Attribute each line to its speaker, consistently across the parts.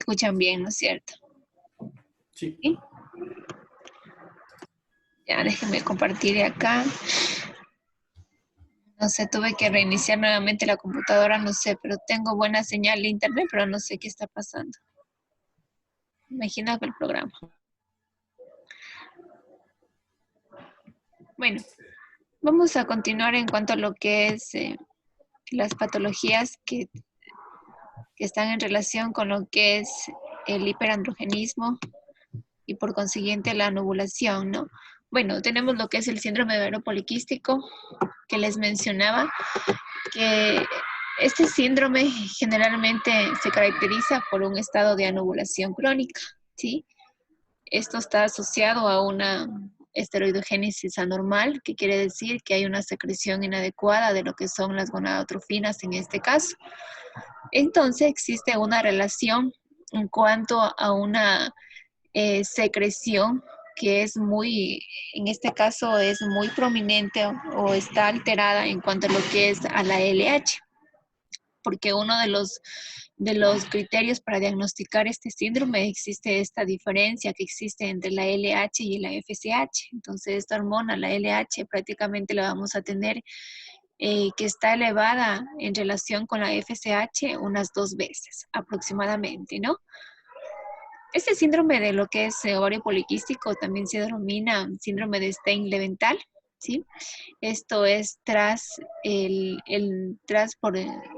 Speaker 1: escuchan bien, ¿no es cierto?
Speaker 2: Sí.
Speaker 1: ¿Sí? Ya, déjenme compartir acá. No sé, tuve que reiniciar nuevamente la computadora, no sé, pero tengo buena señal de internet, pero no sé qué está pasando. Imagino que el programa. Bueno, vamos a continuar en cuanto a lo que es las patologías que están en relación con lo que es el hiperandrogenismo y por consiguiente la anovulación, ¿no? Bueno, tenemos lo que es el síndrome de ovario poliquístico que les mencionaba, que este síndrome generalmente se caracteriza por un estado de anovulación crónica, ¿sí? Esto está asociado a una esteroidogénesis anormal, que quiere decir que hay una secreción inadecuada de lo que son las gonadotrofinas en este caso. Entonces existe una relación en cuanto a una secreción que es muy, en este caso es muy prominente o está alterada en cuanto a lo que es a la LH, porque uno de los criterios para diagnosticar este síndrome existe esta diferencia que existe entre la LH y la FSH. Entonces, esta hormona, la LH, prácticamente la vamos a tener que está elevada en relación con la FSH unas 2 veces aproximadamente, ¿no? Este síndrome de lo que es ovario poliquístico también se denomina síndrome de Stein-Leventhal, ¿sí? Esto es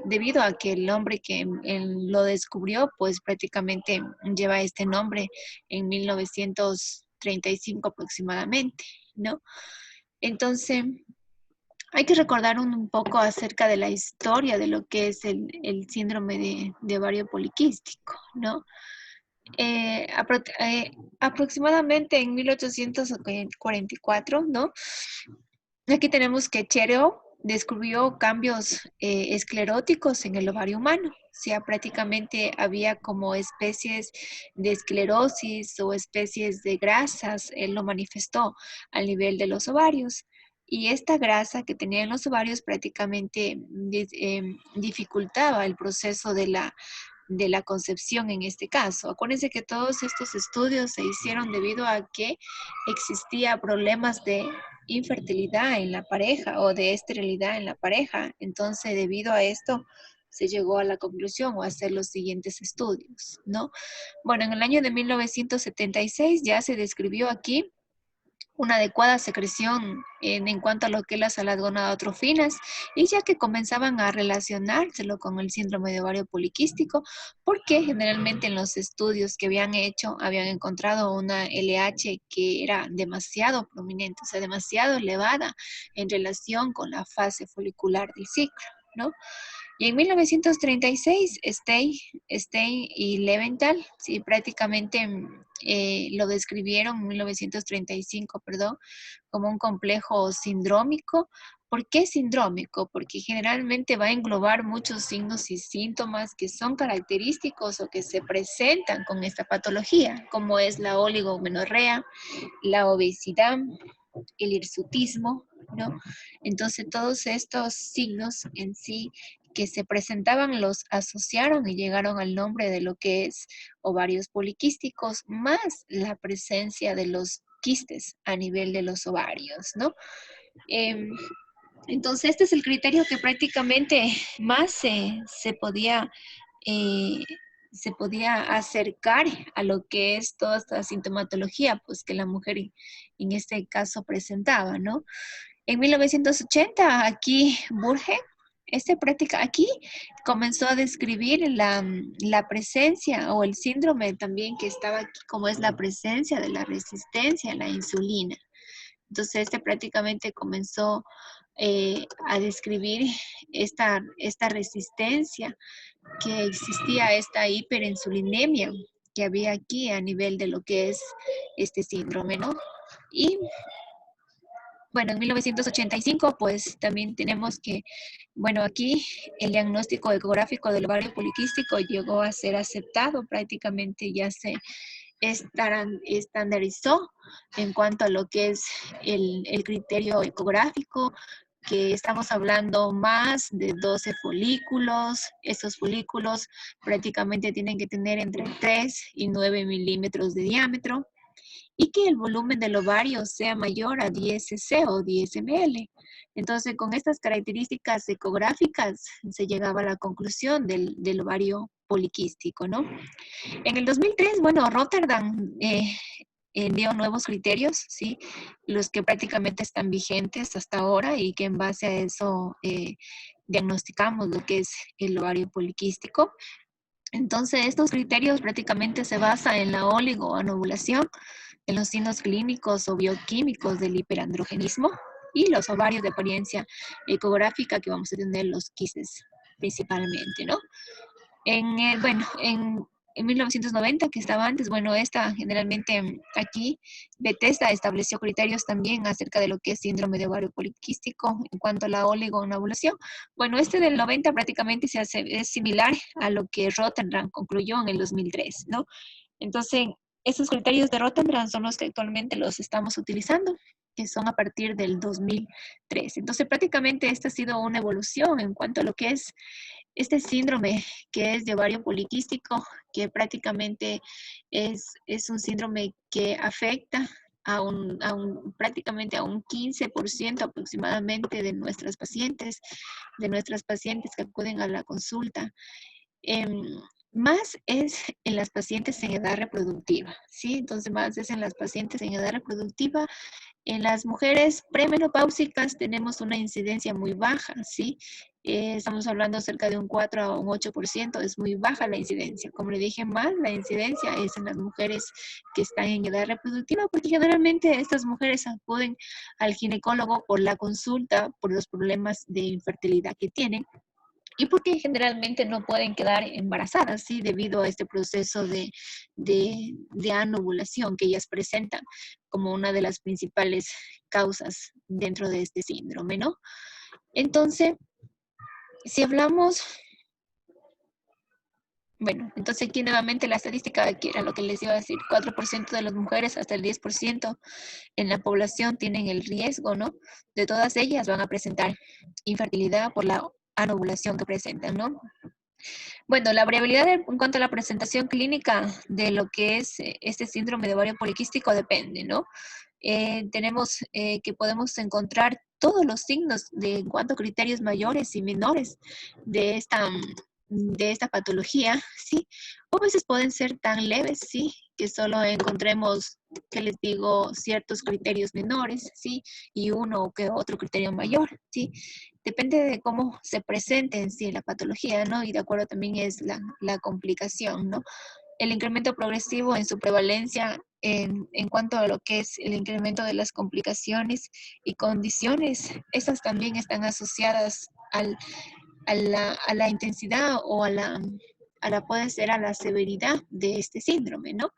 Speaker 1: debido a que el hombre que lo descubrió, pues prácticamente lleva este nombre en 1935 aproximadamente, ¿no? Entonces, hay que recordar un poco acerca de la historia de lo que es el síndrome de ovario poliquístico, ¿no? Aproximadamente en 1844, ¿no? Aquí tenemos que Chereo descubrió cambios escleróticos en el ovario humano. O sea, prácticamente había como especies de esclerosis o especies de grasas, él lo manifestó al nivel de los ovarios. Y esta grasa que tenía en los ovarios prácticamente dificultaba el proceso de la concepción en este caso. Acuérdense que todos estos estudios se hicieron debido a que existía problemas de infertilidad en la pareja o de esterilidad en la pareja. Entonces, debido a esto, se llegó a la conclusión o a hacer los siguientes estudios, ¿no? Bueno, en el año de 1976 ya se describió aquí una adecuada secreción en cuanto a lo que es las gonadotrofinas, y ya que comenzaban a relacionárselo con el síndrome de ovario poliquístico, porque generalmente en los estudios que habían hecho habían encontrado una LH que era demasiado prominente, o sea, demasiado elevada en relación con la fase folicular del ciclo, ¿no? Y en 1936, Stein y Leventhal, sí, prácticamente lo describieron en 1935, perdón, como un complejo sindrómico. ¿Por qué sindrómico? Porque generalmente va a englobar muchos signos y síntomas que son característicos o que se presentan con esta patología, como es la oligomenorrea, la obesidad, el hirsutismo, ¿no? Entonces, todos estos signos en sí que se presentaban los asociaron y llegaron al nombre de lo que es ovarios poliquísticos, más la presencia de los quistes a nivel de los ovarios, ¿no? Entonces, este es el criterio que prácticamente más eh, se podía acercar a lo que es toda esta sintomatología, pues que la mujer en este caso presentaba, ¿no? En 1980, aquí Burge, aquí comenzó a describir la presencia o el síndrome también que estaba aquí, como es la presencia de la resistencia a la insulina. Entonces, prácticamente comenzó a describir esta resistencia que existía, esta hiperinsulinemia que había aquí a nivel de lo que es este síndrome, ¿no? Y bueno, en 1985, pues también tenemos que, bueno, aquí el diagnóstico ecográfico del ovario poliquístico llegó a ser aceptado, prácticamente ya se estandarizó en cuanto a lo que es el criterio ecográfico, que estamos hablando más de 12 folículos. Estos folículos prácticamente tienen que tener entre 3 y 9 milímetros de diámetro y que el volumen del ovario sea mayor a 10 cc o 10 ml. Entonces, con estas características ecográficas se llegaba a la conclusión del ovario poliquístico, ¿no? En el 2003, bueno, Rotterdam dio nuevos criterios, ¿sí? Los que prácticamente están vigentes hasta ahora y que en base a eso diagnosticamos lo que es el ovario poliquístico. Entonces, estos criterios prácticamente se basan en la oligoanovulación, en los signos clínicos o bioquímicos del hiperandrogenismo y los ovarios de apariencia ecográfica que vamos a tener los quistes principalmente, ¿no? En 1990, que estaba antes, bueno, esta generalmente aquí, Bethesda estableció criterios también acerca de lo que es síndrome de ovario poliquístico en cuanto a la oligonovulación. Bueno, este del 90 prácticamente es similar a lo que Rotterdam concluyó en el 2003, ¿no? Entonces, esos criterios de Rotterdam son los que actualmente los estamos utilizando, que son a partir del 2003. Entonces, prácticamente esta ha sido una evolución en cuanto a lo que es este síndrome que es de ovario poliquístico, que prácticamente es un síndrome que afecta prácticamente a un 15% aproximadamente de nuestras pacientes que acuden a la consulta. Em, Más es en las pacientes en edad reproductiva, ¿sí? Entonces, más es en las pacientes en edad reproductiva. En las mujeres premenopáusicas tenemos una incidencia muy baja, ¿sí? Estamos hablando cerca de un 4 a un 8%, es muy baja la incidencia. Como le dije, más la incidencia es en las mujeres que están en edad reproductiva, porque generalmente estas mujeres acuden al ginecólogo por la consulta, por los problemas de infertilidad que tienen y porque generalmente no pueden quedar embarazadas, ¿sí? Debido a este proceso de anovulación que ellas presentan como una de las principales causas dentro de este síndrome, ¿no? Entonces, si hablamos, bueno, entonces aquí nuevamente la estadística, que era lo que les iba a decir, 4% de las mujeres hasta el 10% en la población tienen el riesgo, ¿no? De todas ellas van a presentar infertilidad por la anovulación que presentan, ¿no? Bueno, la variabilidad en cuanto a la presentación clínica de lo que es este síndrome de ovario poliquístico depende, ¿no? Tenemos que podemos encontrar todos los signos de en cuanto a criterios mayores y menores de de esta patología, ¿sí? O a veces pueden ser tan leves, ¿sí? Que solo encontremos, que les digo, ciertos criterios menores, ¿sí? Y uno que otro criterio mayor, ¿sí? Depende de cómo se presente en sí la patología, ¿no? Y de acuerdo también es la complicación, ¿no? El incremento progresivo en su prevalencia en cuanto a lo que es el incremento de las complicaciones y condiciones, estas también están asociadas a la intensidad o puede ser a la severidad de este síndrome, ¿no?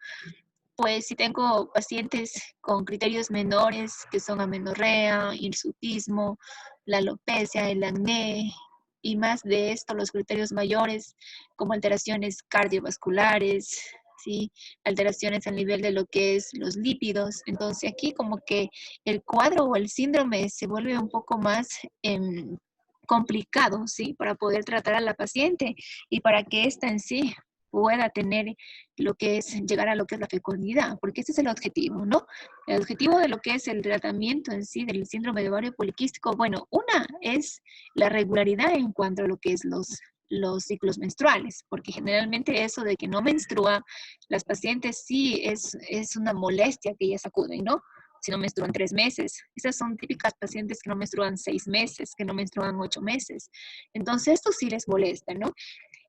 Speaker 1: Pues si tengo pacientes con criterios menores, que son amenorrea, hirsutismo, la alopecia, el acné, y más de esto, los criterios mayores, como alteraciones cardiovasculares, ¿sí? Alteraciones a nivel de lo que es los lípidos. Entonces aquí como que el cuadro o el síndrome se vuelve un poco más complicado, ¿sí? Para poder tratar a la paciente y para que ésta en sí pueda tener lo que es llegar a lo que es la fecundidad, porque ese es el objetivo, ¿no? El objetivo de lo que es el tratamiento en sí del síndrome de ovario poliquístico, bueno, una es la regularidad en cuanto a lo que es los ciclos menstruales, porque generalmente eso de que no menstrua, las pacientes sí es una molestia que ellas acuden, ¿no? Si no menstruan 3 meses. Esas son típicas pacientes que no menstruan 6 meses, que no menstruan 8 meses. Entonces, esto sí les molesta, ¿no?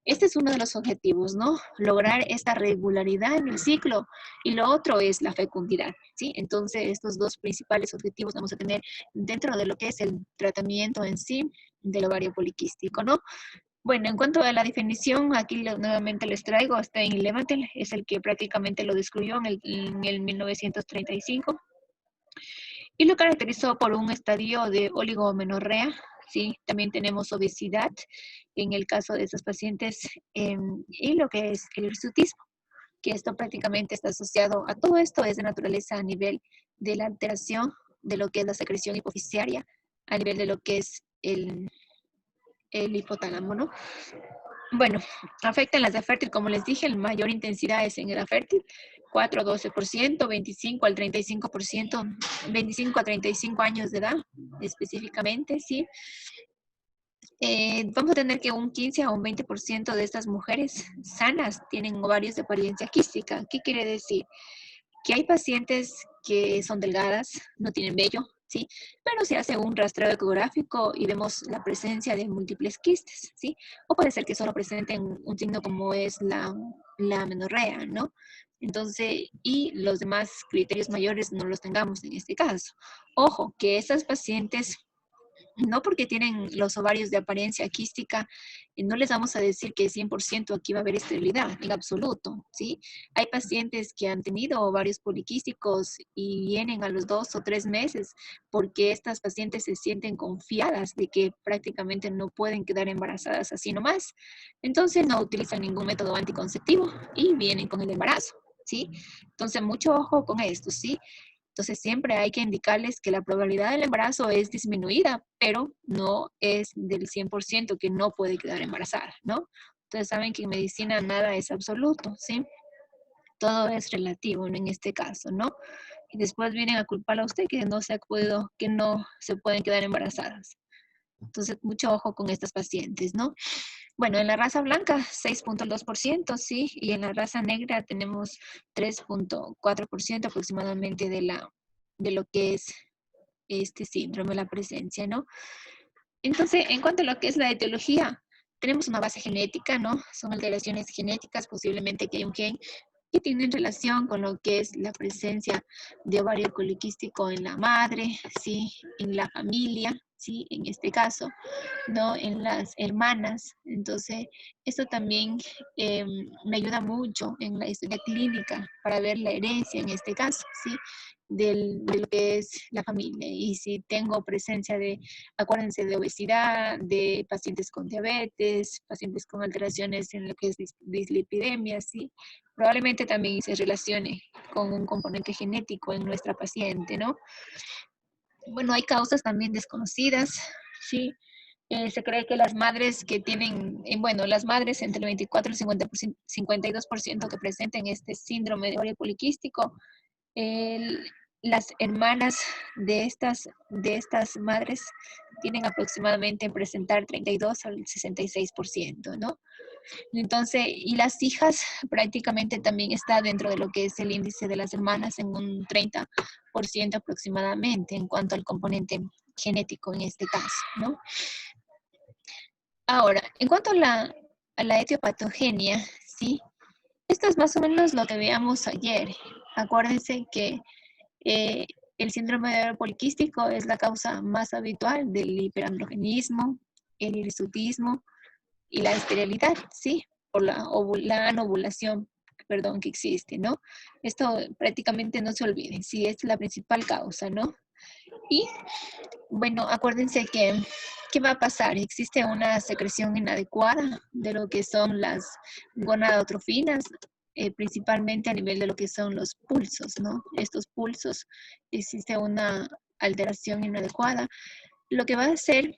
Speaker 1: Este es uno de los objetivos, ¿no? Lograr esta regularidad en el ciclo. Y lo otro es la fecundidad, ¿sí? Entonces, estos dos principales objetivos vamos a tener dentro de lo que es el tratamiento en sí del ovario poliquístico, ¿no? Bueno, en cuanto a la definición, aquí nuevamente les traigo Stein Leventhal, es el que prácticamente lo describió en el 1935 y lo caracterizó por un estadio de oligomenorrea. Sí, también tenemos obesidad en el caso de estos pacientes y lo que es el hirsutismo, que esto prácticamente está asociado a todo esto, es de naturaleza a nivel de la alteración de lo que es la secreción hipofisiaria a nivel de lo que es el hipotálamo, ¿no? Bueno, afectan las de fértil, como les dije, la mayor intensidad es en edad fértil, 4 a 12%, 25 al 35%, 25 a 35 años de edad específicamente, ¿sí? Vamos a tener que un 15 a un 20% de estas mujeres sanas tienen ovarios de apariencia quística. ¿Qué quiere decir? Que hay pacientes que son delgadas, no tienen vello, ¿sí? Pero se hace un rastreo ecográfico y vemos la presencia de múltiples quistes, ¿sí? O puede ser que solo presenten un signo como es la menorrea, ¿no? Entonces, y los demás criterios mayores no los tengamos en este caso. Ojo, que estas pacientes no porque tienen los ovarios de apariencia quística, no les vamos a decir que 100% aquí va a haber esterilidad, en absoluto, ¿sí? Hay pacientes que han tenido ovarios poliquísticos y vienen a los 2 o 3 meses porque estas pacientes se sienten confiadas de que prácticamente no pueden quedar embarazadas así nomás. Entonces no utilizan ningún método anticonceptivo y vienen con el embarazo, ¿sí? Entonces mucho ojo con esto, ¿sí? Entonces siempre hay que indicarles que la probabilidad del embarazo es disminuida, pero no es del 100% que no puede quedar embarazada, ¿no? Entonces saben que en medicina nada es absoluto, ¿sí? Todo es relativo, ¿no? En este caso, ¿no? Y después vienen a culpar a usted que no se ha podido, que no se pueden quedar embarazadas. Entonces, mucho ojo con estas pacientes, ¿no? Bueno, en la raza blanca, 6.2%, sí, y en la raza negra tenemos 3.4% aproximadamente de lo que es este síndrome, la presencia, ¿no? Entonces, en cuanto a lo que es la etiología, tenemos una base genética, ¿no? Son alteraciones genéticas, posiblemente que hay un gen que tiene relación con lo que es la presencia de ovario poliquístico en la madre, ¿sí? En la familia, ¿sí? En este caso, ¿no? En las hermanas. Entonces, esto también me ayuda mucho en la historia clínica para ver la herencia en este caso, ¿sí? De lo que es la familia. Y si tengo presencia de, acuérdense, de obesidad, de pacientes con diabetes, pacientes con alteraciones en lo que es dislipidemia, ¿sí? Probablemente también se relacione con un componente genético en nuestra paciente, ¿no? Bueno, hay causas también desconocidas, ¿sí? Se cree que las madres que tienen, bueno, las madres entre el 24 y el 52% que presenten este síndrome de ovario poliquístico, el- las hermanas de estas madres tienen aproximadamente en presentar 32 al 66%, ¿no? Entonces, y las hijas prácticamente también está dentro de lo que es el índice de las hermanas en un 30% aproximadamente en cuanto al componente genético en este caso, ¿no? Ahora, en cuanto a la etiopatogenia, ¿sí? Esto es más o menos lo que veíamos ayer. Acuérdense que eh, el síndrome de ovario poliquístico es la causa más habitual del hiperandrogenismo, el hirsutismo y la esterilidad, ¿sí? Por la anovulación, perdón, que existe, ¿no? Esto prácticamente no se olviden, sí, es la principal causa, ¿no? Y bueno, acuérdense que, ¿qué va a pasar? Existe una secreción inadecuada de lo que son las gonadotrofinas, principalmente a nivel de lo que son los pulsos, ¿no? Estos pulsos, existe una alteración inadecuada, lo que va a hacer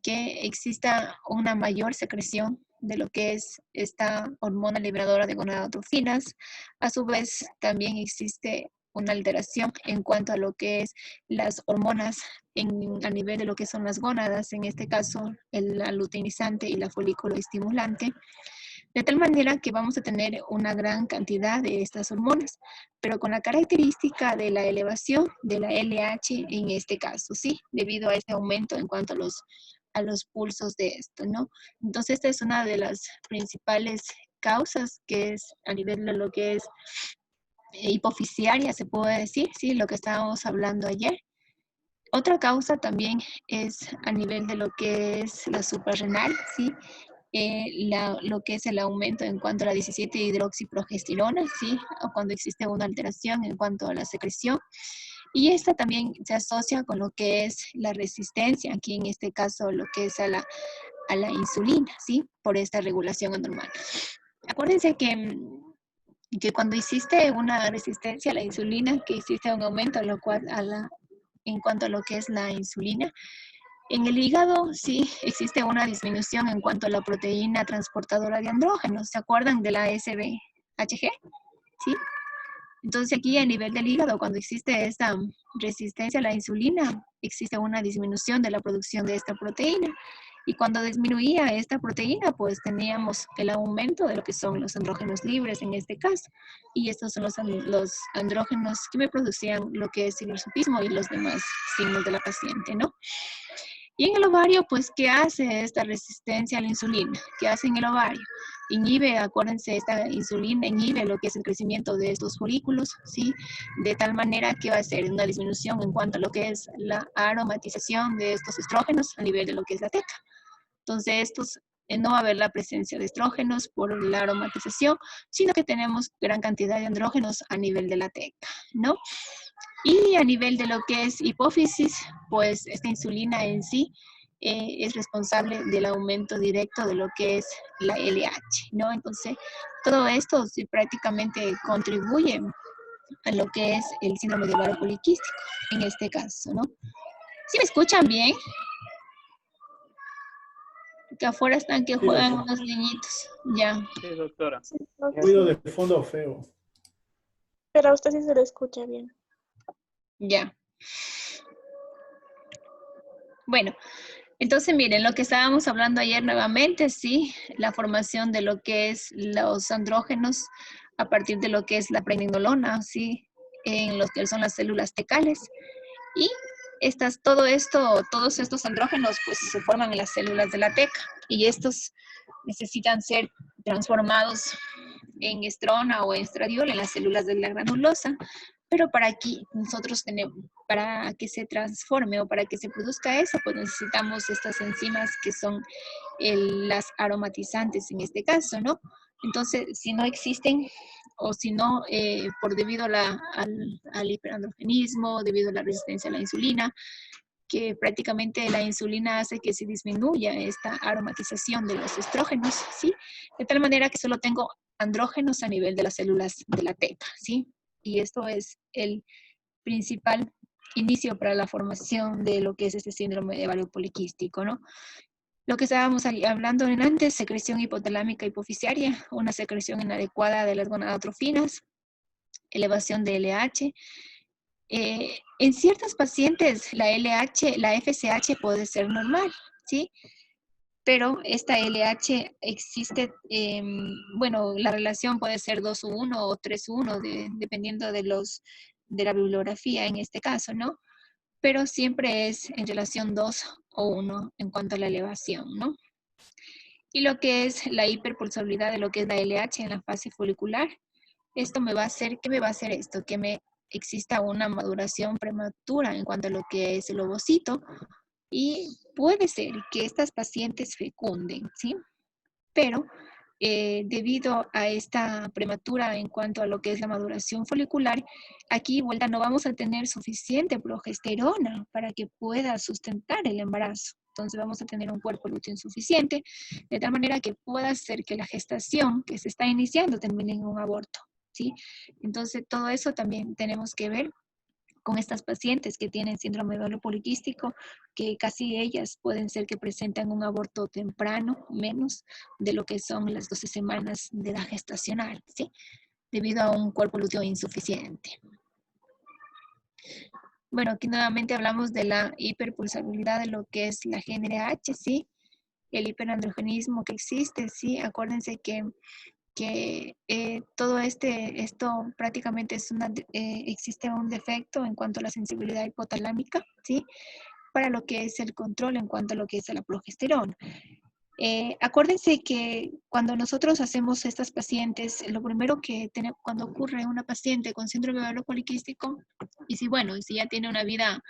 Speaker 1: que exista una mayor secreción de lo que es esta hormona liberadora de gonadotrofinas. A su vez, también existe una alteración en cuanto a lo que es las hormonas a nivel de lo que son las gónadas, en este caso la luteinizante y la folículo estimulante, de tal manera que vamos a tener una gran cantidad de estas hormonas, pero con la característica de la elevación de la LH en este caso, ¿sí? Debido a este aumento en cuanto a los pulsos de esto, ¿no? Entonces, esta es una de las principales causas que es a nivel de lo que es hipofisiaria, se puede decir, ¿sí? Lo que estábamos hablando ayer. Otra causa también es a nivel de lo que es la suprarrenal, ¿sí? Lo que es el aumento en cuanto a la 17 hidroxiprogesterona, ¿sí? O cuando existe una alteración en cuanto a la secreción. Y esta también se asocia con lo que es la resistencia, aquí en este caso lo que es a la insulina, ¿sí? Por esta regulación anormal. Acuérdense que cuando existe una resistencia a la insulina, que existe un aumento en cuanto a lo que es la insulina, En el hígado sí existe una disminución en cuanto a la proteína transportadora de andrógenos. ¿Se acuerdan de la SBHG? ¿Sí? Entonces aquí a nivel del hígado, cuando existe esta resistencia a la insulina, existe una disminución de la producción de esta proteína. Y cuando disminuía esta proteína, pues teníamos el aumento de lo que son los andrógenos libres en este caso. Y estos son los andrógenos que me producían lo que es el hirsutismo y los demás signos de la paciente, ¿no? Y en el ovario, pues, ¿qué hace esta resistencia a la insulina? ¿Qué hace en el ovario? Inhibe, acuérdense, esta insulina inhibe lo que es el crecimiento de estos folículos, ¿sí? De tal manera que va a ser una disminución en cuanto a lo que es la aromatización de estos estrógenos a nivel de lo que es la teca. Entonces, no va a haber la presencia de estrógenos por la aromatización, sino que tenemos gran cantidad de andrógenos a nivel de la teca, ¿no? Y a nivel de lo que es hipófisis, pues esta insulina en sí es responsable del aumento directo de lo que es la LH, ¿no? Entonces, todo esto sí prácticamente contribuye a lo que es el síndrome de ovario poliquístico, en este caso, ¿no? ¿Sí me escuchan bien? Que afuera están que
Speaker 2: Sí,
Speaker 1: juegan
Speaker 2: doctor.
Speaker 1: unos niñitos, ya.
Speaker 3: Sí, doctora.
Speaker 4: Sí, creo que
Speaker 2: Ruido
Speaker 4: sí.
Speaker 2: de fondo feo.
Speaker 4: Pero a usted sí se lo escucha bien.
Speaker 1: Ya. Bueno, entonces miren, lo que estábamos hablando ayer nuevamente, sí, la formación de lo que es los andrógenos a partir de lo que es la pregnenolona, sí, en los que son las células tecales. Y todos estos andrógenos pues se forman en las células de la teca y estos necesitan ser transformados en estrona o estradiol en las células de la granulosa, pero para aquí nosotros tenemos, para que se transforme o para que se produzca eso, pues necesitamos estas enzimas que son las aromatizantes en este caso, ¿no? Entonces, si no existen o si no, por debido al hiperandrogenismo, debido a la resistencia a la insulina, que prácticamente la insulina hace que se disminuya esta aromatización de los estrógenos, ¿sí? De tal manera que solo tengo andrógenos a nivel de las células de la teta, ¿sí? Y esto es el principal inicio para la formación de lo que es este síndrome de ovario poliquístico, ¿no? Lo que estábamos hablando en antes, secreción hipotalámica hipoficiaria, una secreción inadecuada de las gonadotrofinas, elevación de LH. En ciertos pacientes la LH, la FSH puede ser normal, ¿sí? Pero esta LH existe, bueno, la relación puede ser 2:1 o 3:1, dependiendo de la bibliografía en este caso, ¿no? Pero siempre es en relación 2:1 en cuanto a la elevación, ¿no? Y lo que es la hiperpulsabilidad de lo que es la LH en la fase folicular, esto me va a hacer, ¿qué me va a hacer esto? Que me exista una maduración prematura en cuanto a lo que es el ovocito y puede ser que estas pacientes fecunden, ¿sí? Pero debido a esta prematura en cuanto a lo que es la maduración folicular, aquí vuelta no vamos a tener suficiente progesterona para que pueda sustentar el embarazo. Entonces vamos a tener un cuerpo lúteo insuficiente, de tal manera que pueda hacer que la gestación que se está iniciando termine en un aborto, ¿sí? Entonces todo eso también tenemos que ver con estas pacientes que tienen síndrome de ovario poliquístico, que casi ellas pueden ser que presenten un aborto temprano, menos de lo que son las 12 semanas de edad gestacional, ¿sí? Debido a un cuerpo lúteo insuficiente. Bueno, aquí nuevamente hablamos de la hiperpulsabilidad de lo que es la GnRH, ¿sí? El hiperandrogenismo que existe, ¿sí? Acuérdense que todo esto prácticamente existe un defecto en cuanto a la sensibilidad hipotalámica, ¿sí? Para lo que es el control en cuanto a lo que es la progesterona. Acuérdense que cuando nosotros hacemos estas pacientes, lo primero que tenemos cuando ocurre una paciente con síndrome de ovario poliquístico, y si ya tiene una vida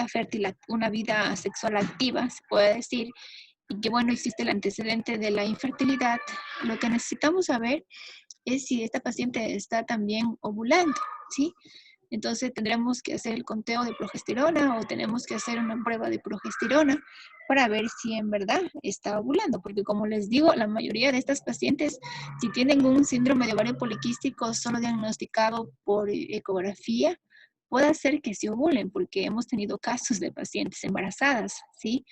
Speaker 1: fértil, una vida sexual activa, se puede decir, y que bueno, existe el antecedente de la infertilidad, lo que necesitamos saber es si esta paciente está también ovulando, ¿sí? Entonces tendremos que hacer el conteo de progesterona o tenemos que hacer una prueba de progesterona para ver si en verdad está ovulando, porque como les digo, la mayoría de estas pacientes, si tienen un síndrome de ovario poliquístico, son diagnosticados por ecografía puede hacer que se ovulen, porque hemos tenido casos de pacientes embarazadas, ¿sí?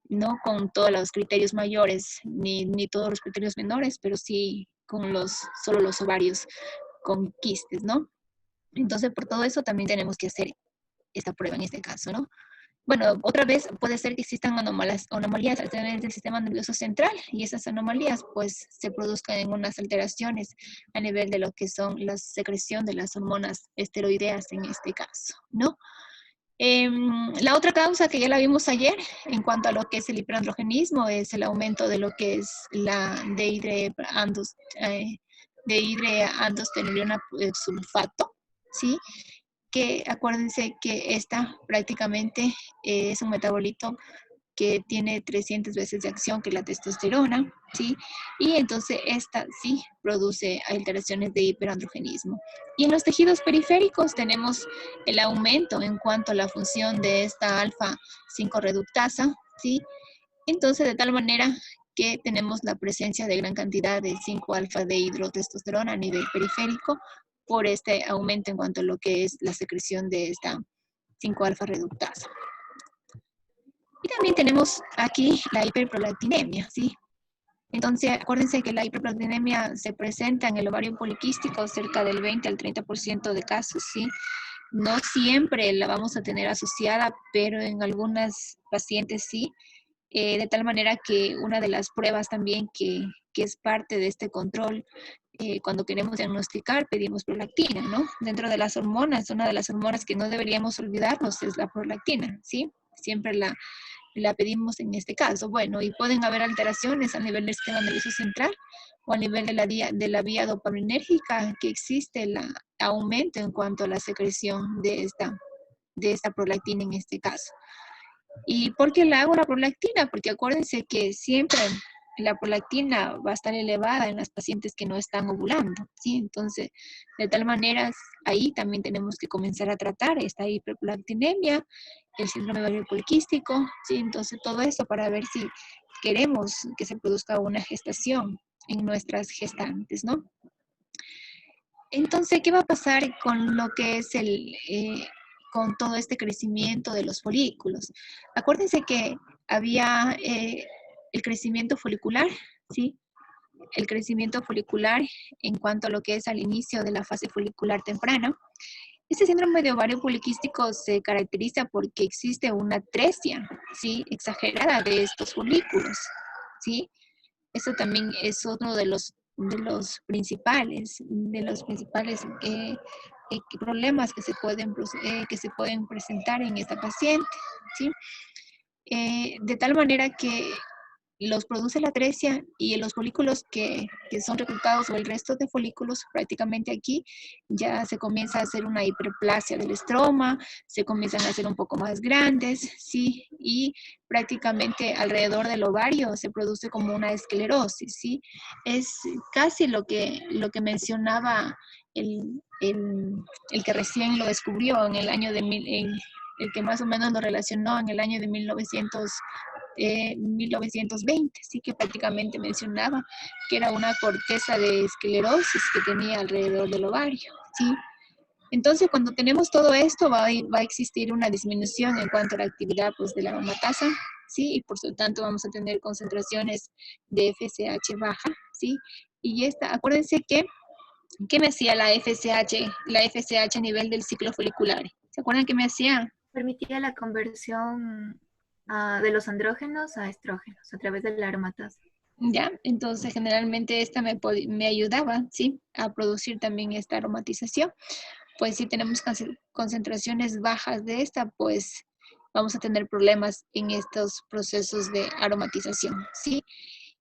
Speaker 1: No con todos los criterios mayores, ni todos los criterios menores, pero sí con solo los ovarios con quistes, ¿no? Entonces, por todo eso también tenemos que hacer esta prueba en este caso, ¿no? Bueno, otra vez puede ser que existan anomalías a través del sistema nervioso central y esas anomalías pues se produzcan en unas alteraciones a nivel de lo que son la secreción de las hormonas esteroideas en este caso, ¿no? La otra causa que ya la vimos ayer en cuanto a lo que es el hiperandrogenismo es el aumento de lo que es la dehidroandosterona sulfato, ¿sí? Que acuérdense que esta prácticamente es un metabolito que tiene 300 veces de acción que la testosterona, ¿sí? Y entonces esta sí produce alteraciones de hiperandrogenismo. Y en los tejidos periféricos tenemos el aumento en cuanto a la función de esta alfa-5 reductasa, ¿sí? Entonces de tal manera que tenemos la presencia de gran cantidad de 5-alfa de hidrotestosterona a nivel periférico por este aumento en cuanto a lo que es la secreción de esta 5-alfa reductasa. Y también tenemos aquí la hiperprolactinemia, ¿sí? Entonces, acuérdense que la hiperprolactinemia se presenta en el ovario poliquístico cerca del 20 al 30% de casos, ¿sí? No siempre la vamos a tener asociada, pero en algunas pacientes sí. De tal manera que una de las pruebas también que es parte de este control, cuando queremos diagnosticar, pedimos prolactina, ¿no? Dentro de las hormonas, una de las hormonas que no deberíamos olvidarnos es la prolactina, ¿sí? Siempre la pedimos en este caso. Bueno, y pueden haber alteraciones a nivel del sistema nervioso central o a nivel de la vía dopaminérgica, que existe el aumento en cuanto a la secreción de esta prolactina en este caso. ¿Y por qué la hago la prolactina? Porque acuérdense que siempre la prolactina va a estar elevada en las pacientes que no están ovulando, ¿sí? Entonces, de tal manera, ahí también tenemos que comenzar a tratar esta hiperprolactinemia, el síndrome ovario poliquístico, ¿sí? Entonces, todo eso para ver si queremos que se produzca una gestación en nuestras gestantes, ¿no? Entonces, ¿qué va a pasar con lo que es con todo este crecimiento de los folículos? Acuérdense que había el crecimiento folicular, ¿sí? El crecimiento folicular en cuanto a lo que es al inicio de la fase folicular temprana. Este síndrome de ovario poliquístico se caracteriza porque existe una atresia, ¿sí? Exagerada de estos folículos, ¿sí? Eso también es otro de los principales problemas que se pueden presentar en esta paciente, ¿sí? De tal manera que los produce la atresia y los folículos que son reclutados o el resto de folículos prácticamente aquí ya se comienza a hacer una hiperplasia del estroma, se comienzan a hacer un poco más grandes, ¿sí? Y prácticamente alrededor del ovario se produce como una esclerosis, ¿sí? Es casi lo que mencionaba el que recién lo descubrió en el año el que más o menos lo relacionó en el año de 1920, sí, que prácticamente mencionaba que era una corteza de esclerosis que tenía alrededor del ovario, ¿sí? Entonces, cuando tenemos todo esto, va a existir una disminución en cuanto a la actividad pues, de la aromatasa, ¿sí? Y por lo tanto vamos a tener concentraciones de FSH baja, ¿sí? Y acuérdense que, ¿qué me hacía la FSH a nivel del ciclo folicular? ¿Se acuerdan qué me hacía?
Speaker 3: Permitía la conversión de los andrógenos a estrógenos a través de la aromatasa.
Speaker 1: Ya, entonces generalmente esta me ayudaba, ¿sí? A producir también esta aromatización. Pues si tenemos concentraciones bajas de esta, pues vamos a tener problemas en estos procesos de aromatización, ¿sí?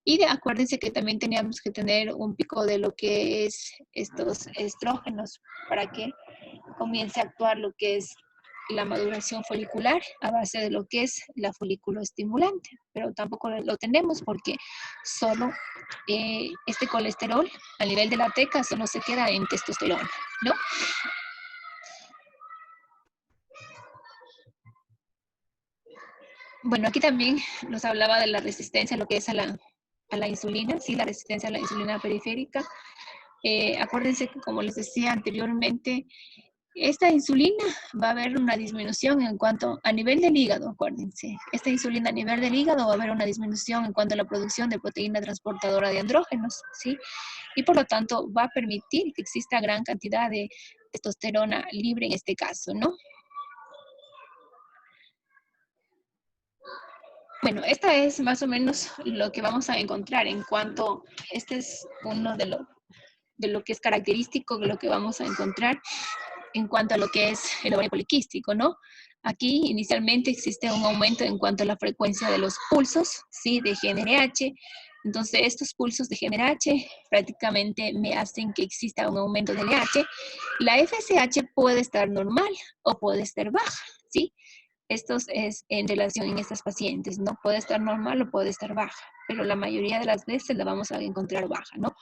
Speaker 1: Y acuérdense que también teníamos que tener un pico de lo que es estos estrógenos para que comience a actuar lo que es la maduración folicular a base de lo que es la folículo estimulante, pero tampoco lo tenemos porque solo este colesterol a nivel de la teca solo se queda en testosterona, ¿no? Bueno, aquí también nos hablaba de la resistencia, lo que es a la insulina, sí, la resistencia a la insulina periférica. Acuérdense que, como les decía anteriormente, esta insulina va a haber una disminución en cuanto a nivel del hígado, acuérdense. Esta insulina a nivel del hígado va a haber una disminución en cuanto a la producción de proteína transportadora de andrógenos, ¿sí? Y por lo tanto va a permitir que exista gran cantidad de testosterona libre en este caso, ¿no? Bueno, esta es más o menos lo que vamos a encontrar en cuanto, este es uno de lo que es característico, de lo que vamos a encontrar en cuanto a lo que es el ovario poliquístico, ¿no? Aquí inicialmente existe un aumento en cuanto a la frecuencia de los pulsos, ¿sí? De GnRH. Entonces, estos pulsos de GnRH prácticamente me hacen que exista un aumento de LH. La FSH puede estar normal o puede estar baja, ¿sí? Esto es en relación en estas pacientes, ¿no? Puede estar normal o puede estar baja, pero la mayoría de las veces la vamos a encontrar baja, ¿no?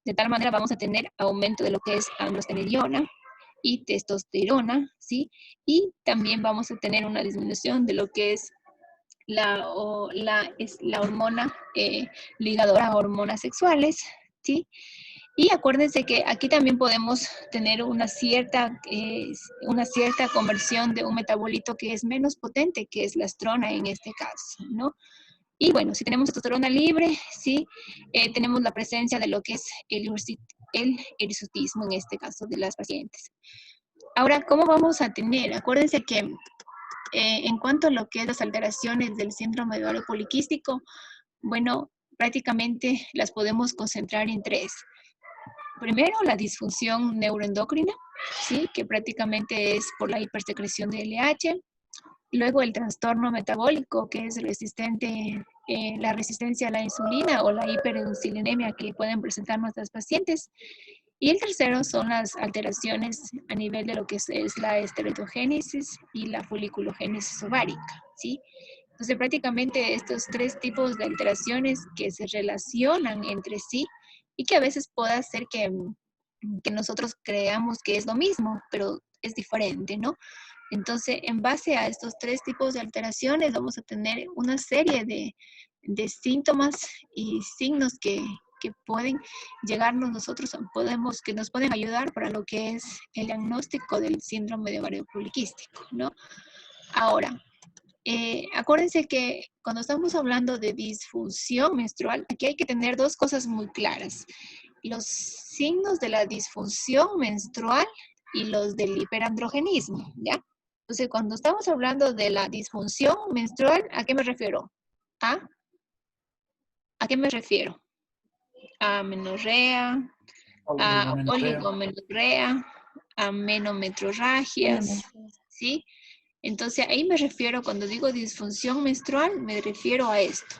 Speaker 1: De tal manera vamos a tener aumento de lo que es androstenediona y testosterona, ¿sí? Y también vamos a tener una disminución de lo que es la hormona ligadora a hormonas sexuales, ¿sí? Y acuérdense que aquí también podemos tener una cierta conversión de un metabolito que es menos potente, que es la estrona en este caso, ¿no? Y bueno, si tenemos testosterona libre, sí, tenemos la presencia de lo que es el hirsutismo en este caso de las pacientes. Ahora, ¿cómo vamos a tener? Acuérdense que en cuanto a lo que es las alteraciones del síndrome de ovario poliquístico, bueno, prácticamente las podemos concentrar en tres. Primero, la disfunción neuroendocrina, ¿sí? Que prácticamente es por la hipersecreción de LH. Luego, el trastorno metabólico, que es resistente, la resistencia a la insulina o la hiperinsulinemia que pueden presentar nuestras pacientes. Y el tercero son las alteraciones a nivel de lo que es la esteroidogénesis y la foliculogénesis ovárica, ¿sí? Entonces, prácticamente estos tres tipos de alteraciones que se relacionan entre sí y que a veces puede hacer que nosotros creamos que es lo mismo, pero es diferente, ¿no? Entonces, en base a estos tres tipos de alteraciones, vamos a tener una serie de síntomas y signos que pueden llegarnos nosotros, que nos pueden ayudar para lo que es el diagnóstico del síndrome de ovario poliquístico, ¿no? Ahora, acuérdense que cuando estamos hablando de disfunción menstrual, aquí hay que tener dos cosas muy claras. Los signos de la disfunción menstrual y los del hiperandrogenismo, ¿ya? Entonces, cuando estamos hablando de la disfunción menstrual, ¿a qué me refiero? ¿A qué me refiero? A menorrea, a oligomenorrea, a menometrorragias, ¿sí? Entonces, ahí me refiero, cuando digo disfunción menstrual, me refiero a esto.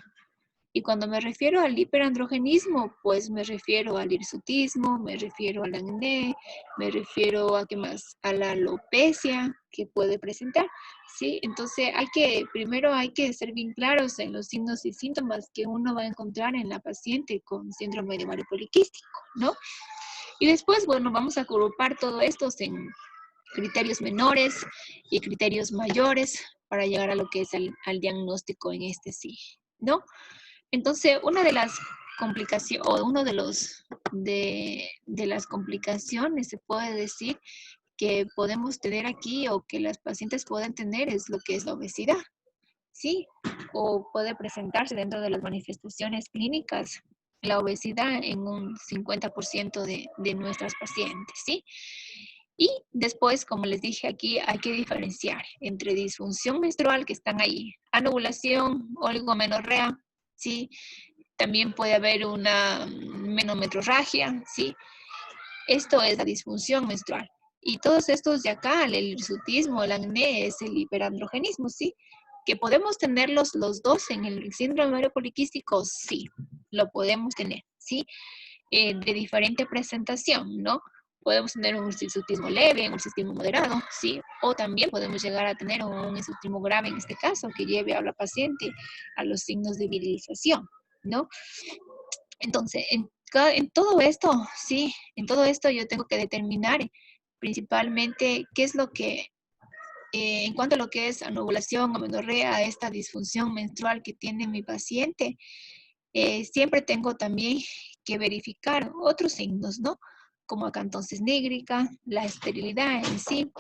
Speaker 1: Y cuando me refiero al hiperandrogenismo, pues me refiero al hirsutismo, me refiero al acné, me refiero a, ¿qué más? A la alopecia que puede presentar, ¿sí? Entonces, primero hay que ser bien claros en los signos y síntomas que uno va a encontrar en la paciente con síndrome de ovario poliquístico, ¿no? Y después, bueno, vamos a agrupar todo esto en criterios menores y criterios mayores para llegar a lo que es al diagnóstico en este sí, ¿no? Entonces, una de las complicaciones, o uno de las complicaciones, se puede decir, que podemos tener aquí o que las pacientes pueden tener es lo que es la obesidad, ¿sí? O puede presentarse dentro de las manifestaciones clínicas la obesidad en un 50% de nuestras pacientes, ¿sí? Y después, como les dije aquí, hay que diferenciar entre disfunción menstrual, que están ahí, anovulación, oligomenorrea, ¿sí? También puede haber una menometrorragia, ¿sí? Esto es la disfunción menstrual. Y todos estos de acá, el hirsutismo, el acné, es el hiperandrogenismo, ¿sí? ¿Que podemos tenerlos los dos en el síndrome ovario poliquístico? Sí, lo podemos tener, ¿sí? De diferente presentación, ¿no? Podemos tener un hirsutismo leve, un hirsutismo moderado, ¿sí? O también podemos llegar a tener un hirsutismo grave en este caso, que lleve a la paciente a los signos de virilización, ¿no? Entonces, en todo esto, sí, en todo esto yo tengo que determinar principalmente qué es lo que, en cuanto a lo que es anovulación, amenorrea, esta disfunción menstrual que tiene mi paciente, siempre tengo también que verificar otros signos, ¿no? como acantosis nígrica, la esterilidad en sí.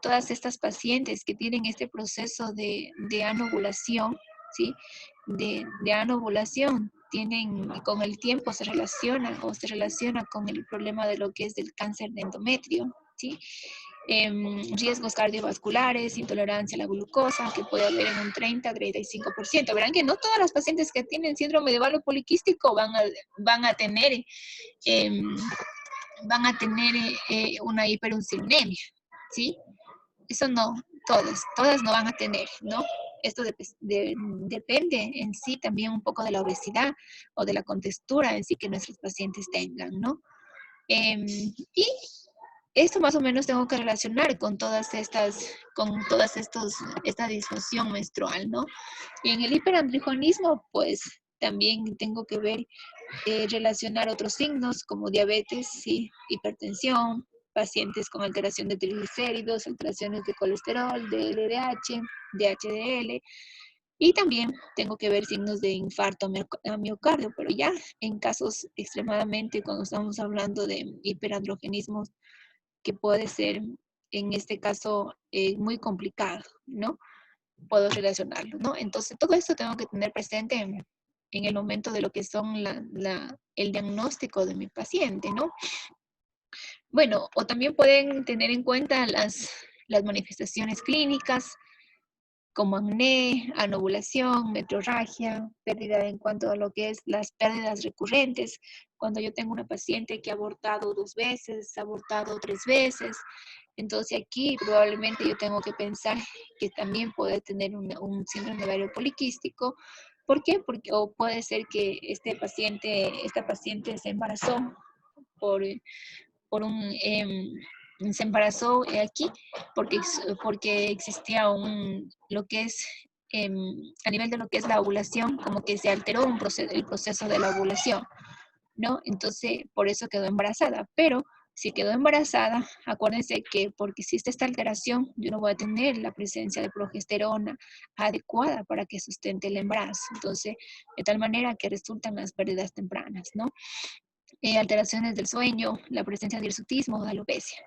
Speaker 1: Todas estas pacientes que tienen este proceso de anovulación, ¿sí? De anovulación, tienen, con el tiempo se relaciona con el problema de lo que es del cáncer de endometrio, ¿sí? Riesgos cardiovasculares, intolerancia a la glucosa, que puede haber en un 30-35%. Verán que no todas las pacientes que tienen síndrome de ovario poliquístico van a tener una hiperinsulinemia, ¿sí? Eso no, todas no van a tener, ¿no? Esto depende en sí también un poco de la obesidad o de la contextura en sí que nuestros pacientes tengan, ¿no? Y esto más o menos tengo que relacionar con esta disfunción menstrual, ¿no? Y en el hiperandrogenismo, pues también tengo que ver, relacionar otros signos como diabetes, ¿sí? Hipertensión, pacientes con alteración de triglicéridos, alteraciones de colesterol, de LDH, de HDL, y también tengo que ver signos de infarto a miocardio, pero ya en casos extremadamente, cuando estamos hablando de hiperandrogenismo, que puede ser en este caso muy complicado, ¿no? Puedo relacionarlo, ¿no? Entonces, todo esto tengo que tener presente en el momento de lo que son el diagnóstico de mi paciente, ¿no? Bueno, o también pueden tener en cuenta las manifestaciones clínicas, como acné, anovulación, metrorragia, pérdida en cuanto a lo que es las pérdidas recurrentes. Cuando yo tengo una paciente que ha abortado 2 veces, ha abortado 3 veces, entonces aquí probablemente yo tengo que pensar que también puede tener un síndrome de ovario poliquístico. ¿Por qué? O puede ser que esta paciente se embarazó por se embarazó aquí porque existía lo que es, a nivel de lo que es la ovulación, como que se alteró el proceso de la ovulación, ¿no? Entonces, por eso quedó embarazada. Pero si quedó embarazada, acuérdense que porque existe esta alteración, yo no voy a tener la presencia de progesterona adecuada para que sustente el embarazo. Entonces, de tal manera que resultan las pérdidas tempranas, ¿no? Alteraciones del sueño, la presencia de hirsutismo o de alopecia.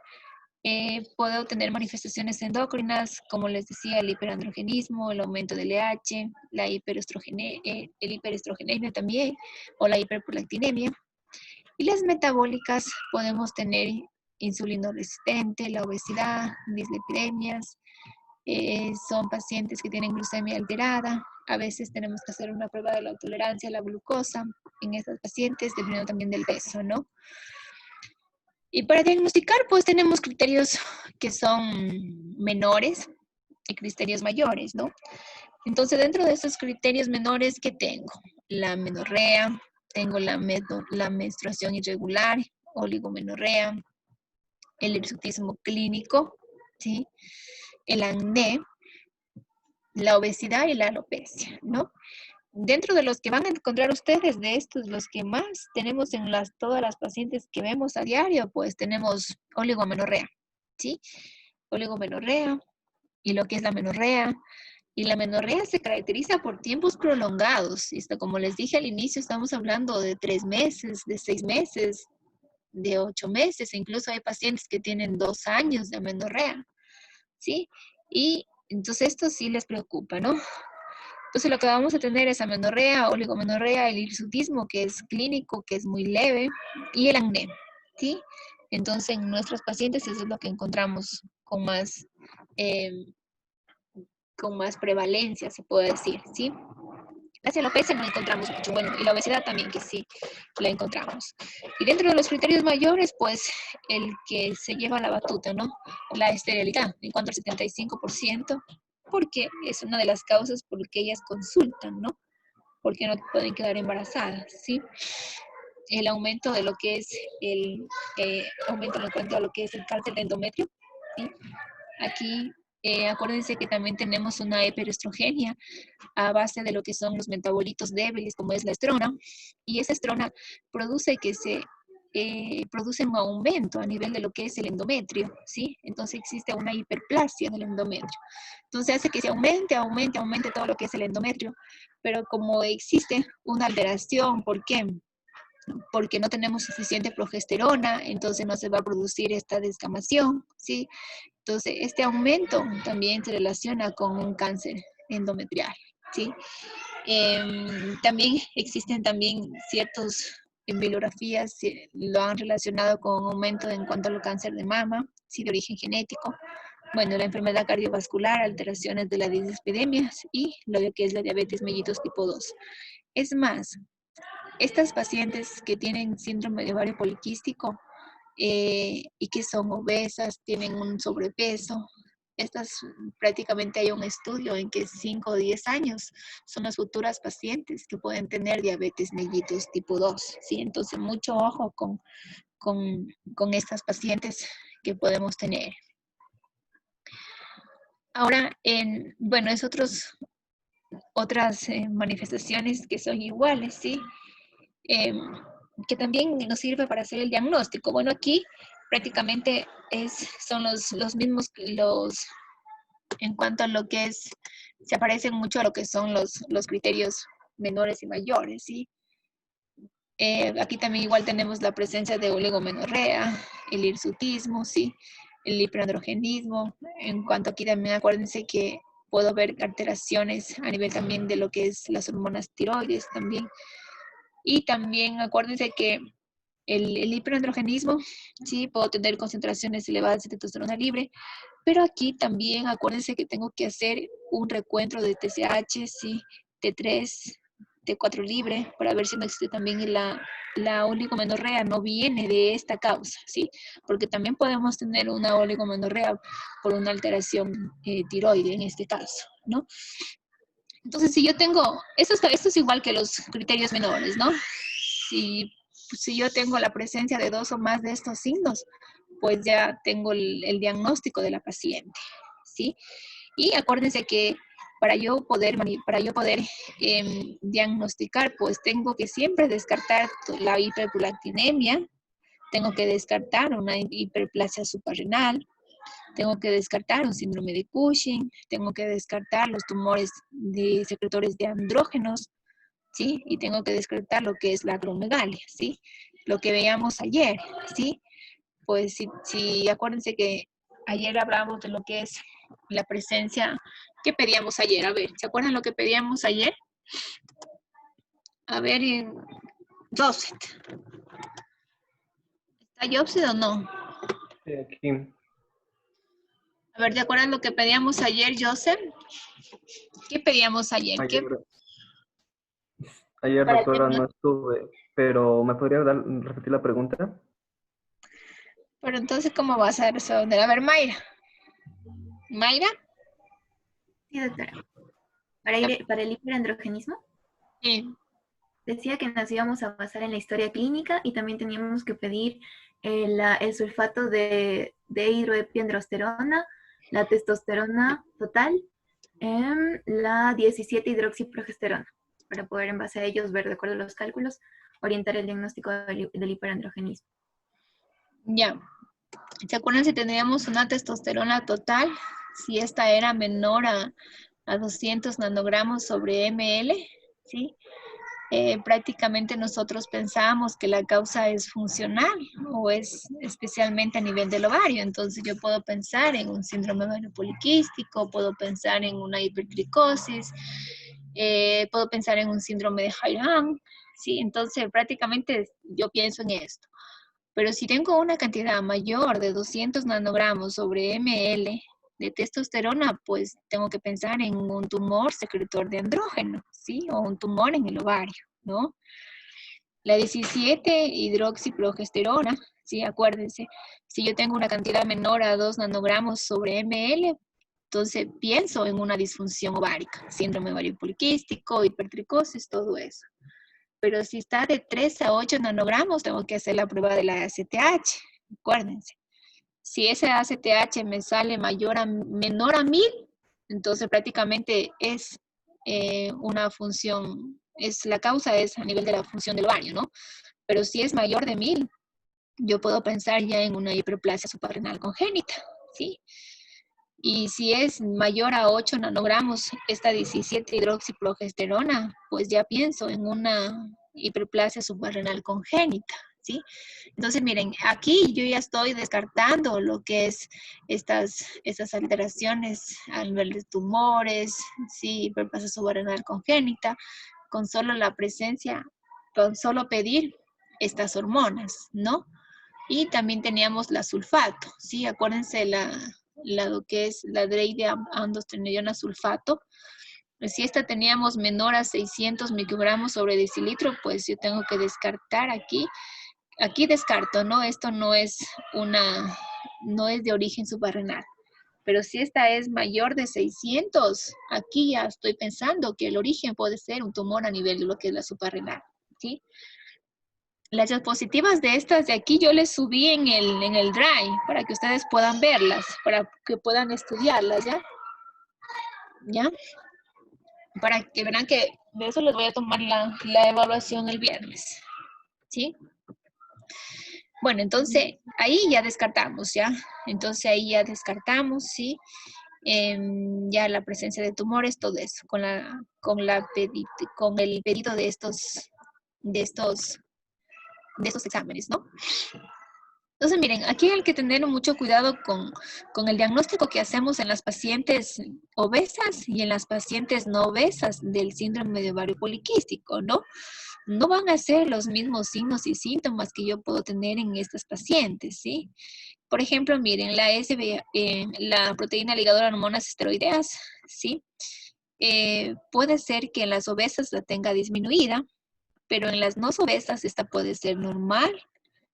Speaker 1: Puedo tener manifestaciones endocrinas, como les decía, el hiperandrogenismo, el aumento del LH, el hiperestrogenemia también, o la hiperprolactinemia. Y las metabólicas, podemos tener insulino resistente, la obesidad, dislipidemias, son pacientes que tienen glucemia alterada. A veces tenemos que hacer una prueba de la tolerancia a la glucosa en estas pacientes, dependiendo también del peso, ¿no? Y para diagnosticar, pues tenemos criterios que son menores y criterios mayores, ¿no? Entonces, dentro de esos criterios menores, ¿qué tengo? La amenorrea, tengo la menstruación irregular, oligomenorrea, el hirsutismo clínico, ¿sí? El acné, la obesidad y la alopecia, ¿no? Dentro de los que van a encontrar ustedes, de estos, los que más tenemos en todas las pacientes que vemos a diario, pues tenemos oligomenorrea, ¿sí? Oligomenorrea y lo que es la menorrea. Y la menorrea se caracteriza por tiempos prolongados. Y esto, como les dije al inicio, estamos hablando de 3 meses, de 6 meses, de 8 meses. E incluso hay pacientes que tienen 2 años de menorrea, ¿sí? Y entonces esto sí les preocupa, ¿no? Entonces lo que vamos a tener es amenorrea, oligomenorrea, el hirsutismo, que es clínico, que es muy leve, y el acné, ¿sí? Entonces en nuestros pacientes eso es lo que encontramos con más prevalencia, se puede decir, ¿sí? La alopecia no encontramos mucho, bueno, y la obesidad también, que sí la encontramos. Y dentro de los criterios mayores, pues el que se lleva la batuta, ¿no? La esterilidad, en cuanto al 75%, porque es una de las causas por las que ellas consultan, ¿no? Porque no pueden quedar embarazadas, ¿sí? El aumento de lo que es aumento en cuanto a lo que es el cáncer de endometrio, ¿sí? Aquí, acuérdense que también tenemos una hiperestrogenia a base de lo que son los metabolitos débiles, como es la estrona, y esa estrona produce produce un aumento a nivel de lo que es el endometrio, ¿sí? Entonces existe una hiperplasia del endometrio. Entonces hace que se aumente todo lo que es el endometrio, pero como existe una alteración, ¿por qué? porque no tenemos suficiente progesterona, entonces no se va a producir esta descamación, ¿sí? Entonces, este aumento también se relaciona con un cáncer endometrial, ¿sí? También existen también ciertos en bibliografías, lo han relacionado con un aumento en cuanto al cáncer de mama, ¿sí? De origen genético, bueno, la enfermedad cardiovascular, alteraciones de las dislipidemias y lo que es la diabetes mellitus tipo 2. Es más, estas pacientes que tienen síndrome de ovario poliquístico y que son obesas, tienen un sobrepeso, estas prácticamente hay un estudio en que 5 o 10 años son las futuras pacientes que pueden tener diabetes mellitus tipo 2, ¿sí? Entonces, mucho ojo con estas pacientes que podemos tener. Ahora, bueno, es otras manifestaciones que son iguales, ¿sí? Que también nos sirve para hacer el diagnóstico. Bueno, aquí prácticamente son los mismos, en cuanto a lo que es, se parecen mucho a lo que son los criterios menores y mayores, ¿sí? Aquí también igual tenemos la presencia de oligomenorrea, el hirsutismo, ¿sí? El hiperandrogenismo. En cuanto aquí también acuérdense que puedo ver alteraciones a nivel también de lo que es las hormonas tiroides también. Y también acuérdense que el hiperandrogenismo, sí, puedo tener concentraciones elevadas de testosterona libre, pero aquí también acuérdense que tengo que hacer un recuento de TSH, sí, T3, T4 libre, para ver si no existe también la oligomenorrea, no viene de esta causa, ¿sí? Porque también podemos tener una oligomenorrea por una alteración tiroide en este caso, ¿no? Entonces, si yo tengo, esto es igual que los criterios menores, ¿no? Si yo tengo la presencia de 2 o más de estos signos, pues ya tengo el diagnóstico de la paciente, ¿sí? Y acuérdense que para yo poder diagnosticar, pues tengo que siempre descartar la hiperprolactinemia, tengo que descartar una hiperplasia suprarrenal, tengo que descartar un síndrome de Cushing, tengo que descartar los tumores de secretores de andrógenos, ¿sí? Y tengo que descartar lo que es la acromegalia, ¿sí? Lo que veíamos ayer, ¿sí? Pues si acuérdense que ayer hablábamos de lo que es la presencia, ¿qué pedíamos ayer? A ver, ¿se acuerdan lo que pedíamos ayer? A ver, Joseph. ¿Está Joseph o no?
Speaker 2: Sí, aquí.
Speaker 1: A ver, ¿te acuerdan lo que pedíamos ayer, Joseph? ¿Qué pedíamos ayer?
Speaker 2: Ayer, doctora, no estuve, pero ¿me podría repetir la pregunta?
Speaker 1: Pero entonces, ¿cómo vas a responder? A ver, Mayra. ¿Mayra?
Speaker 3: Sí, doctora. Para el hiperandrogenismo,
Speaker 1: Sí.
Speaker 3: decía que nos íbamos a basar en la historia clínica y también teníamos que pedir el sulfato de hidroepiandrosterona, la testosterona total, la 17-hidroxiprogesterona, para poder en base a ellos ver, de acuerdo a los cálculos, orientar el diagnóstico del hiperandrogenismo.
Speaker 1: Ya. ¿Se acuerdan si teníamos una testosterona total? Si esta era menor a 200 nanogramos sobre ml, ¿sí? Prácticamente nosotros pensábamos que la causa es funcional o es especialmente a nivel del ovario. Entonces yo puedo pensar en un síndrome ovario poliquístico, puedo pensar en una hipertricosis, puedo pensar en un síndrome de Hayham, ¿sí? Entonces prácticamente yo pienso en esto. Pero si tengo una cantidad mayor de 200 nanogramos sobre ml de testosterona, pues tengo que pensar en un tumor secretor de andrógeno, ¿sí? O un tumor en el ovario, ¿no? La 17-hidroxiprogesterona, ¿sí? Acuérdense, si yo tengo una cantidad menor a 2 nanogramos sobre ml, entonces pienso en una disfunción ovárica, síndrome ovario poliquístico, hipertricosis, todo eso. Pero si está de 3 a 8 nanogramos, tengo que hacer la prueba de la ACTH, acuérdense. Si ese ACTH me sale menor a 1000, entonces prácticamente es una función, la causa es a nivel de la función del ovario, ¿no? Pero si es mayor de 1000, yo puedo pensar ya en una hiperplasia suprarrenal congénita, ¿sí? Y si es mayor a 8 nanogramos, esta 17-hidroxiprogesterona, pues ya pienso en una hiperplasia suprarrenal congénita, ¿sí? Entonces, miren, aquí yo ya estoy descartando lo que es estas alteraciones a nivel de tumores, ¿sí? Hiperplasia suprarrenal congénita, con solo la presencia, con solo pedir estas hormonas, ¿no? Y también teníamos la sulfato, ¿sí? Acuérdense lo que es la androstenediona sulfato. Si esta teníamos menor a 600 microgramos sobre decilitro, pues yo tengo que descartar aquí. Aquí descarto, ¿no? Esto no es de origen suprarrenal. Pero si esta es mayor de 600, aquí ya estoy pensando que el origen puede ser un tumor a nivel de lo que es la suprarrenal, ¿sí? Las diapositivas de estas de aquí yo les subí en el Drive para que ustedes puedan verlas, para que puedan estudiarlas, ¿ya? ¿Ya? Para que verán que de eso les voy a tomar la evaluación el viernes, ¿sí? Bueno, entonces ahí ya descartamos, ¿ya? Entonces ahí ya descartamos, ¿sí? Ya la presencia de tumores, todo eso, con el pedido de estos exámenes, ¿no? Entonces, miren, aquí hay que tener mucho cuidado con el diagnóstico que hacemos en las pacientes obesas y en las pacientes no obesas del síndrome de ovario poliquístico, ¿no? No van a ser los mismos signos y síntomas que yo puedo tener en estas pacientes, ¿sí? Por ejemplo, miren, la proteína ligadora de hormonas esteroideas, ¿sí? Puede ser que en las obesas la tenga disminuida, pero en las no obesas esta puede ser normal,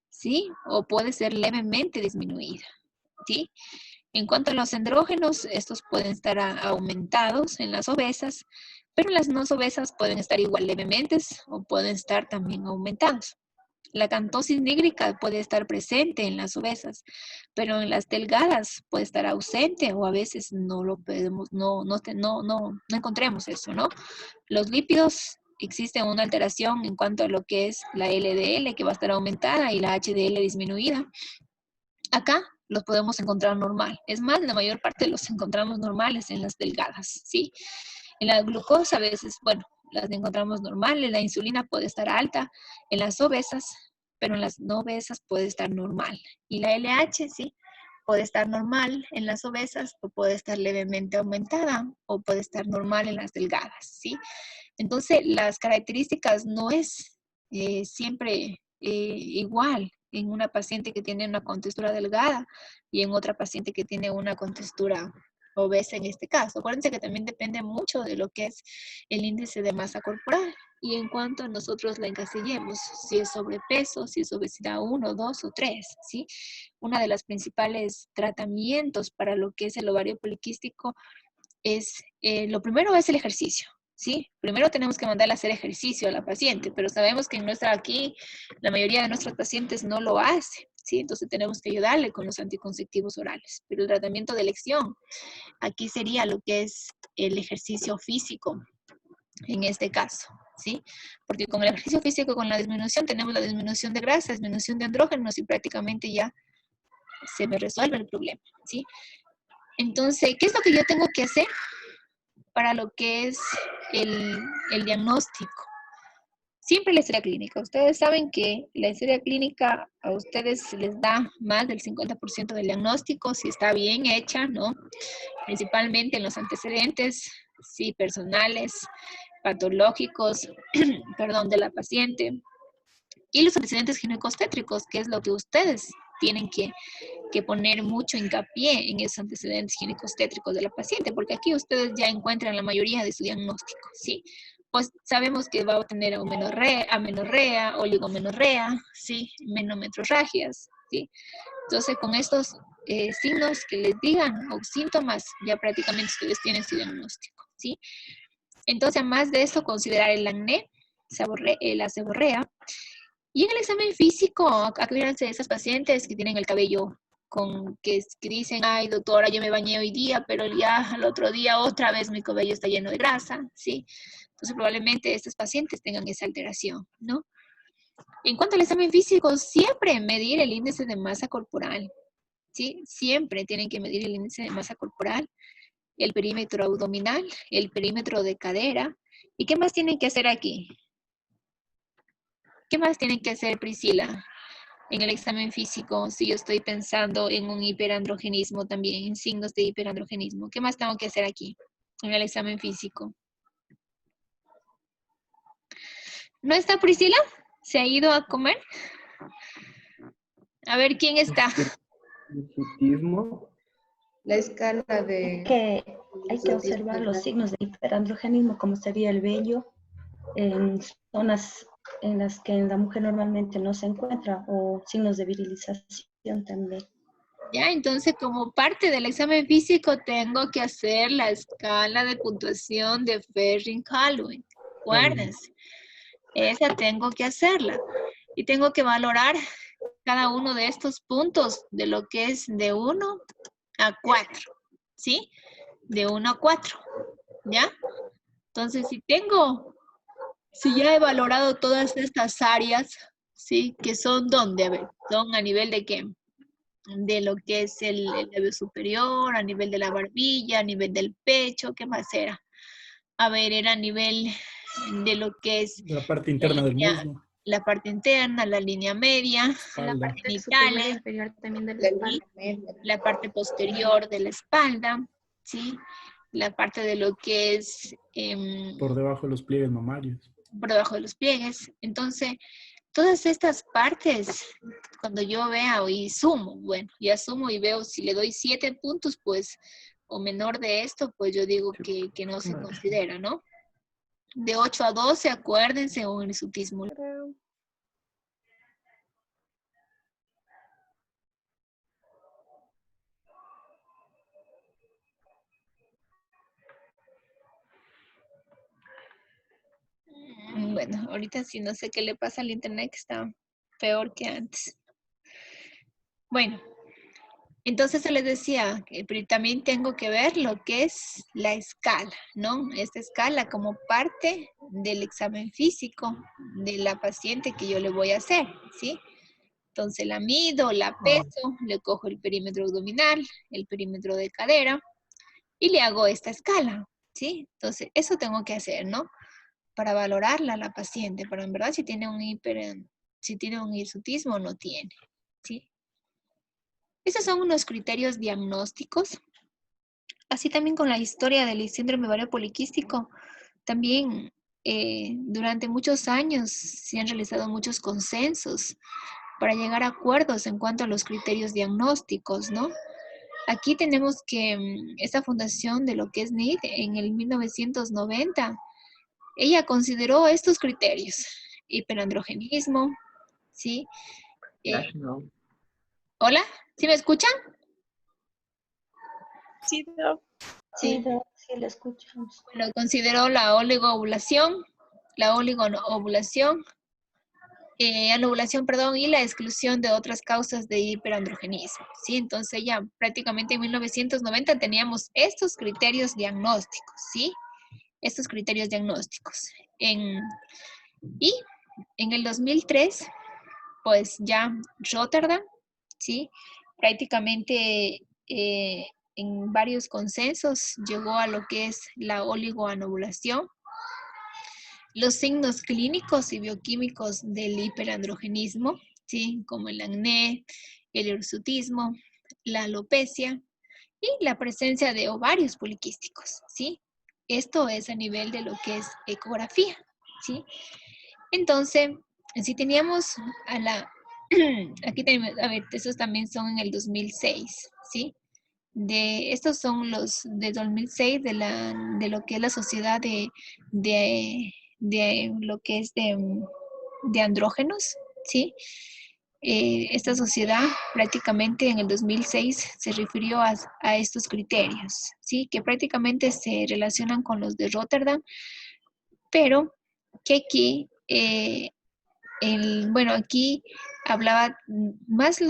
Speaker 1: ¿sí? O puede ser levemente disminuida, ¿sí? En cuanto a los andrógenos, estos pueden estar aumentados en las obesas, pero en las no obesas pueden estar igual levemente o pueden estar también aumentados. La acantosis nígrica puede estar presente en las obesas, pero en las delgadas puede estar ausente o a veces no lo podemos, no encontremos eso, ¿no? Los lípidos, existe una alteración en cuanto a lo que es la LDL, que va a estar aumentada, y la HDL disminuida. Acá los podemos encontrar normal. Es más, la mayor parte los encontramos normales en las delgadas, ¿sí? En la glucosa a veces, bueno, las encontramos normales, la insulina puede estar alta en las obesas, pero en las no obesas puede estar normal. Y la LH, sí, puede estar normal en las obesas o puede estar levemente aumentada o puede estar normal en las delgadas, ¿sí? Entonces, las características no es siempre igual en una paciente que tiene una contextura delgada y en otra paciente que tiene una contextura obesa en este caso. Acuérdense que también depende mucho de lo que es el índice de masa corporal y en cuanto nosotros la encasillemos, si es sobrepeso, si es obesidad 1, 2 o 3, ¿sí? Una de las principales tratamientos para lo que es el ovario poliquístico es, lo primero es el ejercicio, ¿sí? Primero tenemos que mandarle a hacer ejercicio a la paciente, pero sabemos que aquí la mayoría de nuestros pacientes no lo hace, ¿sí? Entonces tenemos que ayudarle con los anticonceptivos orales. Pero el tratamiento de elección, aquí sería lo que es el ejercicio físico, en este caso, ¿sí? Porque con el ejercicio físico, con la disminución, tenemos la disminución de grasa, disminución de andrógenos y prácticamente ya se me resuelve el problema, ¿sí? Entonces, ¿qué es lo que yo tengo que hacer para lo que es el diagnóstico? Siempre la historia clínica. Ustedes saben que la historia clínica a ustedes les da más del 50% del diagnóstico si está bien hecha, ¿no? Principalmente en los antecedentes, sí, personales, patológicos, perdón, de la paciente. Y los antecedentes ginecostétricos, que es lo que ustedes tienen que poner mucho hincapié en esos antecedentes ginecostétricos de la paciente, porque aquí ustedes ya encuentran la mayoría de su diagnóstico, ¿sí? Pues sabemos que va a tener amenorrea, oligomenorrea, ¿sí? Menometrorragias, ¿sí? Entonces, con estos signos que les digan o síntomas, ya prácticamente ustedes tienen su diagnóstico, ¿sí? Entonces, además de eso, considerar el acné, la seborrea. Y en el examen físico, acuérdense de esas pacientes que tienen el cabello que dicen, ay doctora, yo me bañé hoy día, pero ya al otro día otra vez mi cabello está lleno de grasa, ¿sí? Entonces probablemente estas pacientes tengan esa alteración, ¿no? En cuanto al examen físico, siempre medir el índice de masa corporal, ¿sí? Siempre tienen que medir el índice de masa corporal, el perímetro abdominal, el perímetro de cadera. ¿Y qué más tienen que hacer aquí? ¿Qué más tiene que hacer Priscila en el examen físico si yo estoy pensando en un hiperandrogenismo también, en signos de hiperandrogenismo? ¿Qué más tengo que hacer aquí en el examen físico? ¿No está Priscila? ¿Se ha ido a comer? A ver, ¿quién está?
Speaker 2: Hirsutismo.
Speaker 5: La escala de...
Speaker 6: Hay que observar los signos de hiperandrogenismo, como sería el vello, en zonas en las que en la mujer normalmente no se encuentra, o signos de virilización también.
Speaker 1: Ya, entonces como parte del examen físico tengo que hacer la escala de puntuación de Ferrin-Halloween. Acuérdense, esa tengo que hacerla. Y tengo que valorar cada uno de estos puntos de lo que es de 1 a 4, ¿sí? De 1 a 4, ¿ya? Entonces, si ya he valorado todas estas áreas, ¿sí? Que son ¿dónde? A ver, son a nivel de ¿qué? De lo que es el labio superior, a nivel de la barbilla, a nivel del pecho, ¿qué más era? A ver, era a nivel de lo que es
Speaker 7: La parte interna del muslo.
Speaker 1: la parte interna, la línea media, la
Speaker 7: Espalda.
Speaker 1: parte
Speaker 3: Parte superior y
Speaker 1: genitales,
Speaker 3: inferior también de la
Speaker 5: la
Speaker 3: espalda.
Speaker 5: media.
Speaker 1: la parte posterior de la espalda, ¿sí? La parte de lo que es
Speaker 7: Por debajo de los pliegues mamarios.
Speaker 1: por debajo de los pliegues. Entonces, todas estas partes, cuando yo vea y sumo, bueno, ya sumo y veo si le doy 7 puntos, pues, o menor de esto, pues yo digo que no se considera, ¿no? De 8 a 12, acuérdense, un hirsutismo. Bueno, ahorita sí no sé qué le pasa al internet, que está peor que antes. Bueno, entonces se les decía que también tengo que ver lo que es la escala, ¿no? Esta escala como parte del examen físico de la paciente que yo le voy a hacer, ¿sí? Entonces la mido, la peso, le cojo el perímetro abdominal, el perímetro de cadera y le hago esta escala, ¿sí? Entonces eso tengo que hacer, ¿no? Para valorarla a la paciente, pero en verdad si tiene un hirsutismo o no tiene, ¿sí? Esos son unos criterios diagnósticos. Así también con la historia del síndrome ovario poliquístico, también durante muchos años se han realizado muchos consensos para llegar a acuerdos en cuanto a los criterios diagnósticos, ¿no? Aquí tenemos que esta fundación de lo que es NID en el 1990, ella consideró estos criterios: hiperandrogenismo, ¿sí?
Speaker 2: National.
Speaker 1: ¿Hola? ¿Sí me escuchan?
Speaker 4: Sí, Doc.
Speaker 6: Sí, sí, lo escuchamos.
Speaker 1: Bueno, consideró la oligoovulación, anovulación, perdón, y la exclusión de otras causas de hiperandrogenismo, ¿sí? Entonces ya prácticamente en 1990 teníamos estos criterios diagnósticos, ¿sí? Estos criterios diagnósticos. Y en el 2003, pues ya Rotterdam, ¿sí? Prácticamente en varios consensos llegó a lo que es la oligoanovulación. Los signos clínicos y bioquímicos del hiperandrogenismo, ¿sí? Como el acné, el hirsutismo, la alopecia y la presencia de ovarios poliquísticos, ¿sí? Esto es a nivel de lo que es ecografía, ¿sí? Entonces, si teníamos a la... Aquí tenemos, a ver, estos también son en el 2006, ¿sí? Estos son los de 2006 de lo que es la sociedad de lo que es de andrógenos, ¿sí? Esta sociedad prácticamente en el 2006 se refirió a estos criterios, ¿sí? Que prácticamente se relacionan con los de Rotterdam, pero que aquí, bueno, aquí hablaba más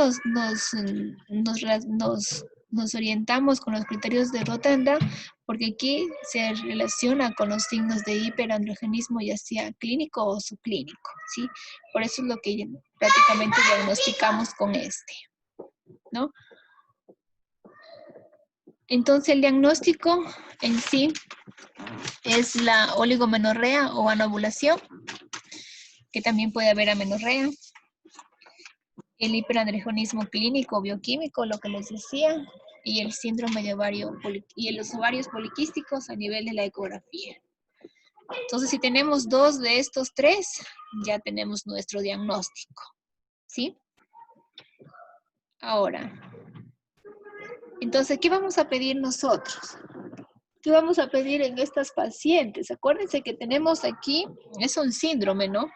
Speaker 1: nos orientamos con los criterios de Rotterdam, porque aquí se relaciona con los signos de hiperandrogenismo, ya sea clínico o subclínico, ¿sí? Por eso es lo que prácticamente diagnosticamos con este, ¿no? Entonces el diagnóstico en sí es la oligomenorrea o anovulación. que también puede haber amenorrea, el hiperandrogenismo clínico o bioquímico, lo que les decía, y el síndrome de ovario y los ovarios poliquísticos a nivel de la ecografía. Entonces, si tenemos 2 de estos 3, ya tenemos nuestro diagnóstico, ¿sí? Ahora, entonces, ¿qué vamos a pedir nosotros? ¿Qué vamos a pedir en estas pacientes? Acuérdense que tenemos aquí, es un síndrome, ¿no?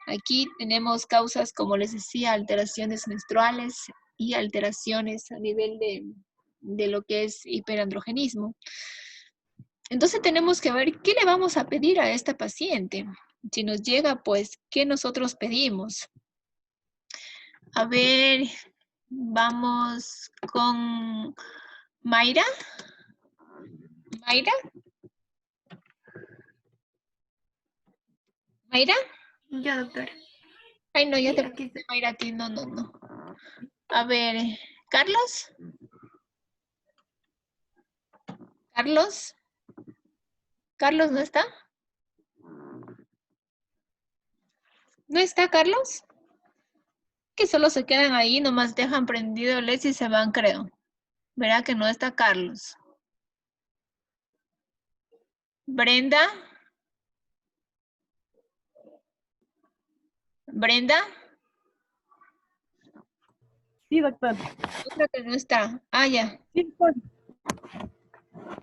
Speaker 1: Aquí tenemos causas, como les decía, alteraciones menstruales y alteraciones a nivel de lo que es hiperandrogenismo. Entonces tenemos que ver qué le vamos a pedir a esta paciente. Si nos llega, pues, ¿qué nosotros pedimos? A ver, vamos con Mayra. ¿Mayra? ¿Mayra?
Speaker 3: Ya, doctora.
Speaker 1: Ay, no, ya
Speaker 3: Sí,
Speaker 1: te
Speaker 3: aquí
Speaker 1: puse Mayra a ti. No. A ver, ¿Carlos? ¿Carlos? ¿Carlos no está? ¿No está Carlos? Que solo se quedan ahí, nomás dejan prendido el y se van, creo. Verá que no está Carlos. ¿Brenda? ¿Brenda?
Speaker 8: Sí, doctor.
Speaker 1: Yo creo que no está. Ah, ya.
Speaker 8: Sí, pues,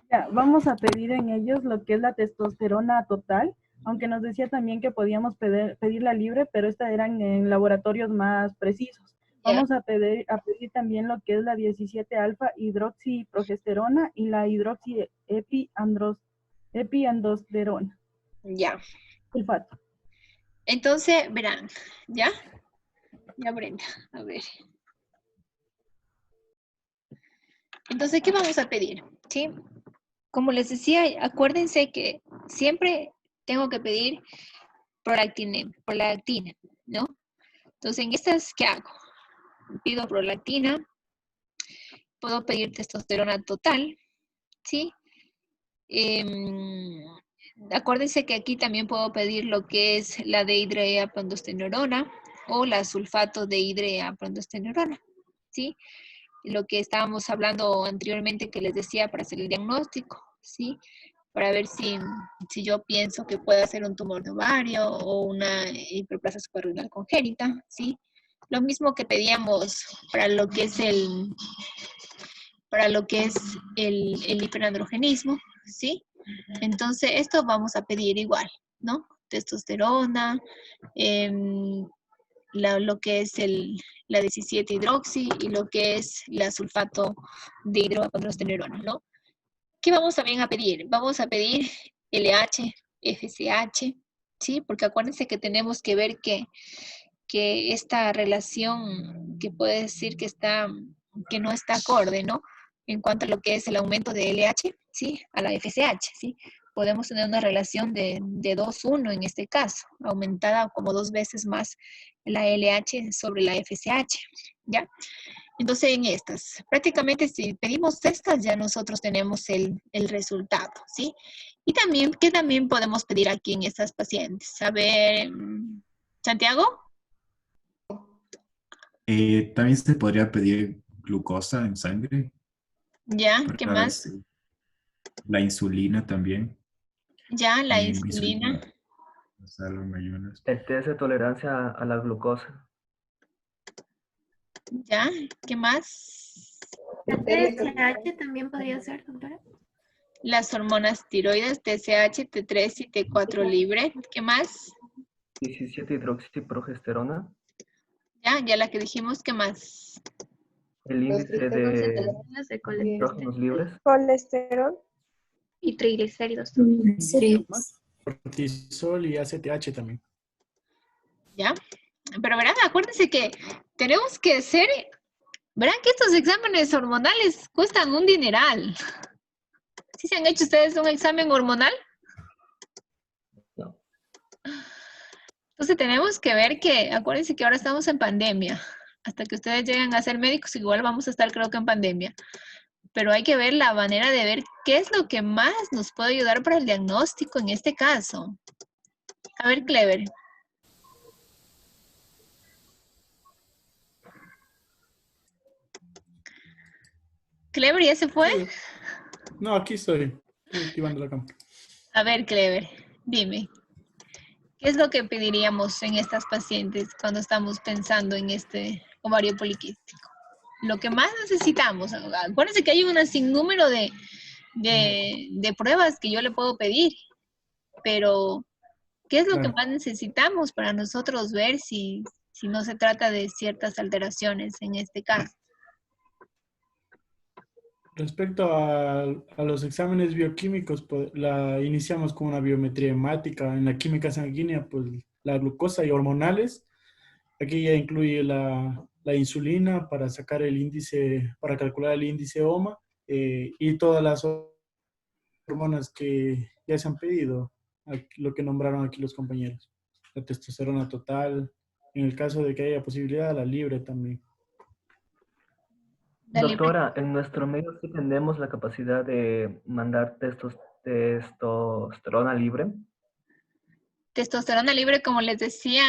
Speaker 8: ya, vamos a pedir en ellos lo que es la testosterona total, aunque nos decía también que podíamos pedirla libre, pero estas eran en laboratorios más precisos. Vamos a pedir también lo que es la 17 alfa hidroxiprogesterona y la epiandrosterona.
Speaker 1: Ya.
Speaker 8: Sulfato.
Speaker 1: Entonces, verán, ¿ya? Ya, Brenda, a ver. Entonces, ¿qué vamos a pedir? ¿Sí? Como les decía, acuérdense que siempre tengo que pedir prolactina, ¿no? Entonces, en estas, ¿qué hago? Pido prolactina, puedo pedir testosterona total, ¿sí? Acuérdense que aquí también puedo pedir lo que es la dehidroeaprogesterona o la sulfato de hidroeaprogesterona, ¿sí? Lo que estábamos hablando anteriormente que les decía para hacer el diagnóstico, ¿sí? Para ver si yo pienso que puede ser un tumor de ovario o una hiperplasia suprarrenal congénita, ¿sí? Lo mismo que pedíamos para lo que es el hiperandrogenismo, ¿sí? Entonces, esto vamos a pedir igual, ¿no? Testosterona, lo que es la 17 hidroxi y lo que es la sulfato de hidroeaprogesterona, ¿no? ¿Qué vamos también a pedir? Vamos a pedir LH, FSH, ¿sí? Porque acuérdense que tenemos que ver que esta relación que puede decir que no está acorde, ¿no? En cuanto a lo que es el aumento de LH, ¿sí? A la FSH, ¿sí? Podemos tener una relación de 2:1 en este caso, aumentada como 2 veces más la LH sobre la FSH, ¿ya? Entonces, en estas, prácticamente si pedimos estas, ya nosotros tenemos el resultado, ¿sí? Y también, ¿qué también podemos pedir aquí en estas pacientes? A ver, Santiago.
Speaker 9: También se podría pedir glucosa en sangre.
Speaker 1: Ya, ¿qué
Speaker 9: para
Speaker 1: más?
Speaker 9: La insulina también.
Speaker 1: Ya, la insulina.
Speaker 2: El test de tolerancia a la glucosa.
Speaker 1: Ya, ¿qué más?
Speaker 3: ¿El TSH también podría ser, doctora?
Speaker 1: Las hormonas tiroides, TSH, T3 y T4 libre. ¿Qué más?
Speaker 2: 17 hidroxiprogesterona.
Speaker 1: Ya la que dijimos, ¿qué más?
Speaker 2: El índice de estrógenos libres.
Speaker 4: Colesterol.
Speaker 3: Y triglicéridos.
Speaker 7: Cortisol y ACTH también.
Speaker 1: Ya, pero verán, acuérdense que tenemos que hacer, verán que estos exámenes hormonales cuestan un dineral. ¿Sí se han hecho ustedes un examen hormonal?
Speaker 2: No.
Speaker 1: Entonces tenemos que ver que, acuérdense que ahora estamos en pandemia. Hasta que ustedes lleguen a ser médicos, igual vamos a estar creo que en pandemia. Pero hay que ver la manera de ver qué es lo que más nos puede ayudar para el diagnóstico en este caso. A ver, Clever. ¿Clever ya se fue?
Speaker 7: Sí. No, aquí estoy activando la cámara.
Speaker 1: A ver, Clever, dime. ¿Qué es lo que pediríamos en estas pacientes cuando estamos pensando en este ovario poliquístico? Lo que más necesitamos. Acuérdense que hay un sinnúmero de pruebas que yo le puedo pedir, pero ¿qué es lo que más necesitamos para nosotros ver si no se trata de ciertas alteraciones en este caso?
Speaker 7: Respecto a los exámenes bioquímicos, pues, iniciamos con una biometría hemática. En la química sanguínea, pues la glucosa y hormonales. Aquí ya incluye la insulina para sacar el índice, para calcular el índice OMA, y todas las hormonas que ya se han pedido, lo que nombraron aquí los compañeros. La testosterona total, en el caso de que haya posibilidad, la libre también.
Speaker 2: Doctora, en nuestro medio sí tenemos la capacidad de mandar testosterona libre.
Speaker 1: Testosterona libre, como les decía,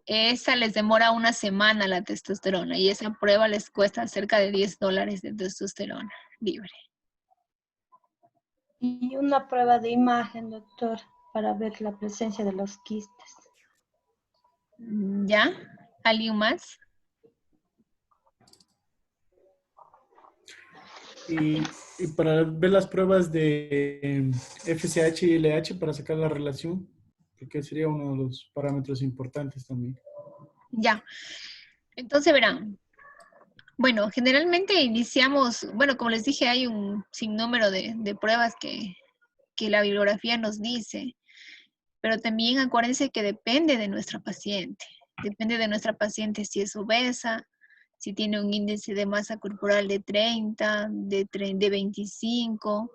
Speaker 1: esa les demora una semana la testosterona y esa prueba les cuesta cerca de $10 de testosterona libre.
Speaker 6: Y una prueba de imagen, doctor, para ver la presencia de los quistes.
Speaker 1: ¿Ya? ¿Alguien más?
Speaker 7: Y para ver las pruebas de FSH y LH para sacar la relación, porque sería uno de los parámetros importantes también.
Speaker 1: Ya. Entonces verán. Bueno, generalmente iniciamos, bueno, como les dije, hay un sinnúmero de pruebas que la bibliografía nos dice, pero también acuérdense que depende de nuestra paciente. Depende de nuestra paciente si es obesa, si tiene un índice de masa corporal de 30, de 25,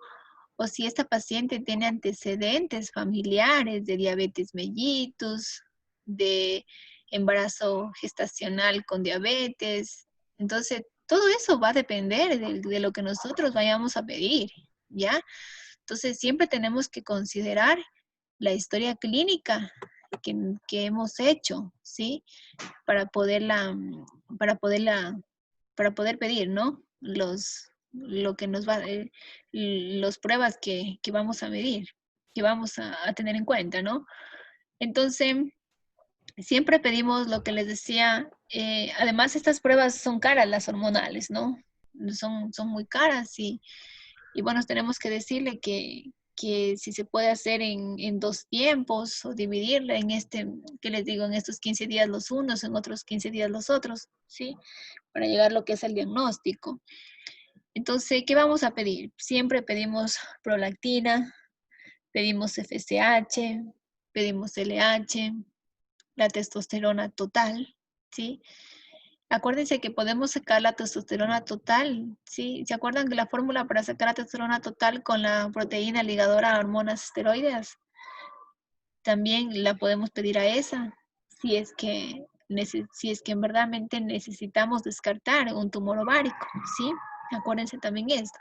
Speaker 1: o si esta paciente tiene antecedentes familiares de diabetes mellitus, de embarazo gestacional con diabetes. Entonces, todo eso va a depender de lo que nosotros vayamos a pedir, ¿ya? Entonces, siempre tenemos que considerar la historia clínica que hemos hecho, ¿sí? Para poder pedir, ¿no? Lo que nos va, los pruebas que vamos a medir, que vamos a tener en cuenta, ¿no? Entonces, siempre pedimos lo que les decía, además estas pruebas son caras, las hormonales, ¿no? Son muy caras y bueno, tenemos que decirle que si se puede hacer en 2 tiempos o dividirla en ¿qué les digo? En estos 15 días los unos, en otros 15 días los otros, ¿sí? Para llegar a lo que es el diagnóstico. Entonces, ¿qué vamos a pedir? Siempre pedimos prolactina, pedimos FSH, pedimos LH, la testosterona total, ¿sí? Acuérdense que podemos sacar la testosterona total, ¿sí? ¿Se acuerdan que la fórmula para sacar la testosterona total con la proteína ligadora a hormonas esteroideas? También la podemos pedir a esa, si es que en verdad necesitamos descartar un tumor ovárico, ¿sí? Acuérdense también esto.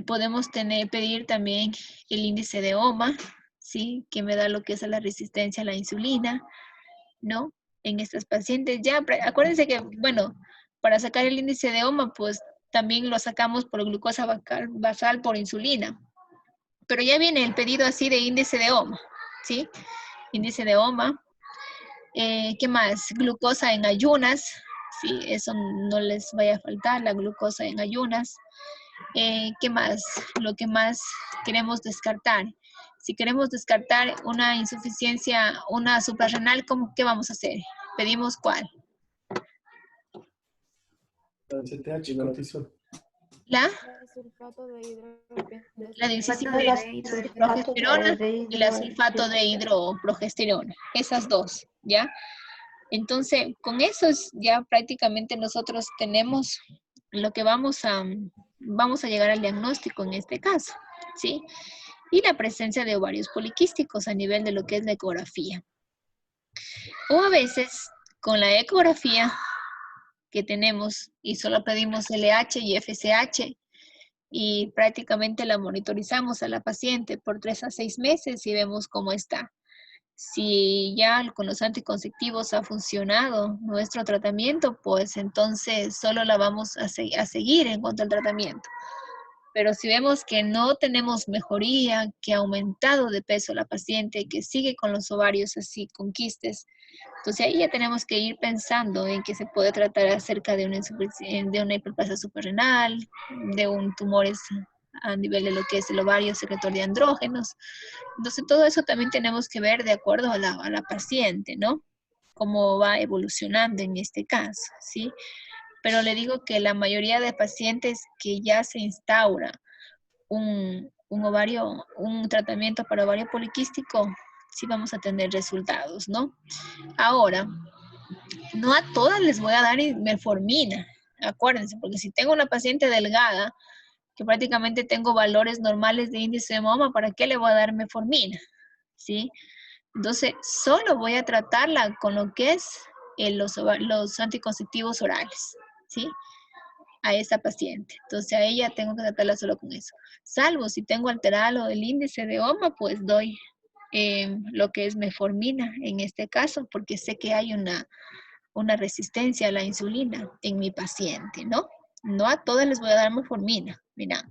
Speaker 1: Podemos pedir también el índice de OMA, ¿sí? Que me da lo que es la resistencia a la insulina, ¿no? En estas pacientes. Ya, acuérdense que, bueno, para sacar el índice de OMA, pues también lo sacamos por glucosa basal por insulina. Pero ya viene el pedido así de índice de OMA, ¿sí? Índice de OMA. ¿Qué más? Glucosa en ayunas, ¿sí? Eso no les vaya a faltar, la glucosa en ayunas. ¿Qué más? Lo que más queremos descartar. Si queremos descartar una insuficiencia, una suprarrenal, ¿qué vamos a hacer? ¿Pedimos cuál?
Speaker 7: CTH, cortisol.
Speaker 1: La
Speaker 10: sulfato de
Speaker 1: la hidroxiprogesterona y la sulfato de hidroprogesterona. Esas dos, ¿ya? Entonces, con eso ya prácticamente nosotros tenemos lo que vamos a llegar al diagnóstico en este caso, ¿sí? Y la presencia de ovarios poliquísticos a nivel de lo que es la ecografía. O a veces, con la ecografía que tenemos y solo pedimos LH y FSH y prácticamente la monitorizamos a la paciente por 3 a 6 meses y vemos cómo está. Si ya con los anticonceptivos ha funcionado nuestro tratamiento, pues entonces solo la vamos a seguir en cuanto al tratamiento. Pero si vemos que no tenemos mejoría, que ha aumentado de peso la paciente, que sigue con los ovarios así, con quistes, entonces ahí ya tenemos que ir pensando en que se puede tratar acerca de de una hiperplasia suprarrenal, de un tumores a nivel de lo que es el ovario secretor de andrógenos. Entonces todo eso también tenemos que ver de acuerdo a la paciente, ¿no? Cómo va evolucionando en este caso, ¿sí? Pero le digo que la mayoría de pacientes que ya se instaura un tratamiento para ovario poliquístico, sí vamos a tener resultados, ¿no? Ahora, no a todas les voy a dar metformina, acuérdense, porque si tengo una paciente delgada, que prácticamente tengo valores normales de índice de mama, ¿para qué le voy a dar metformina? ¿Sí? Entonces, solo voy a tratarla con lo que es los anticonceptivos orales, ¿sí? A esa paciente. Entonces, a ella tengo que tratarla solo con eso. Salvo si tengo alterado el índice de OMA, pues doy lo que es metformina en este caso, porque sé que hay una resistencia a la insulina en mi paciente, ¿no? No a todas les voy a dar metformina, mira.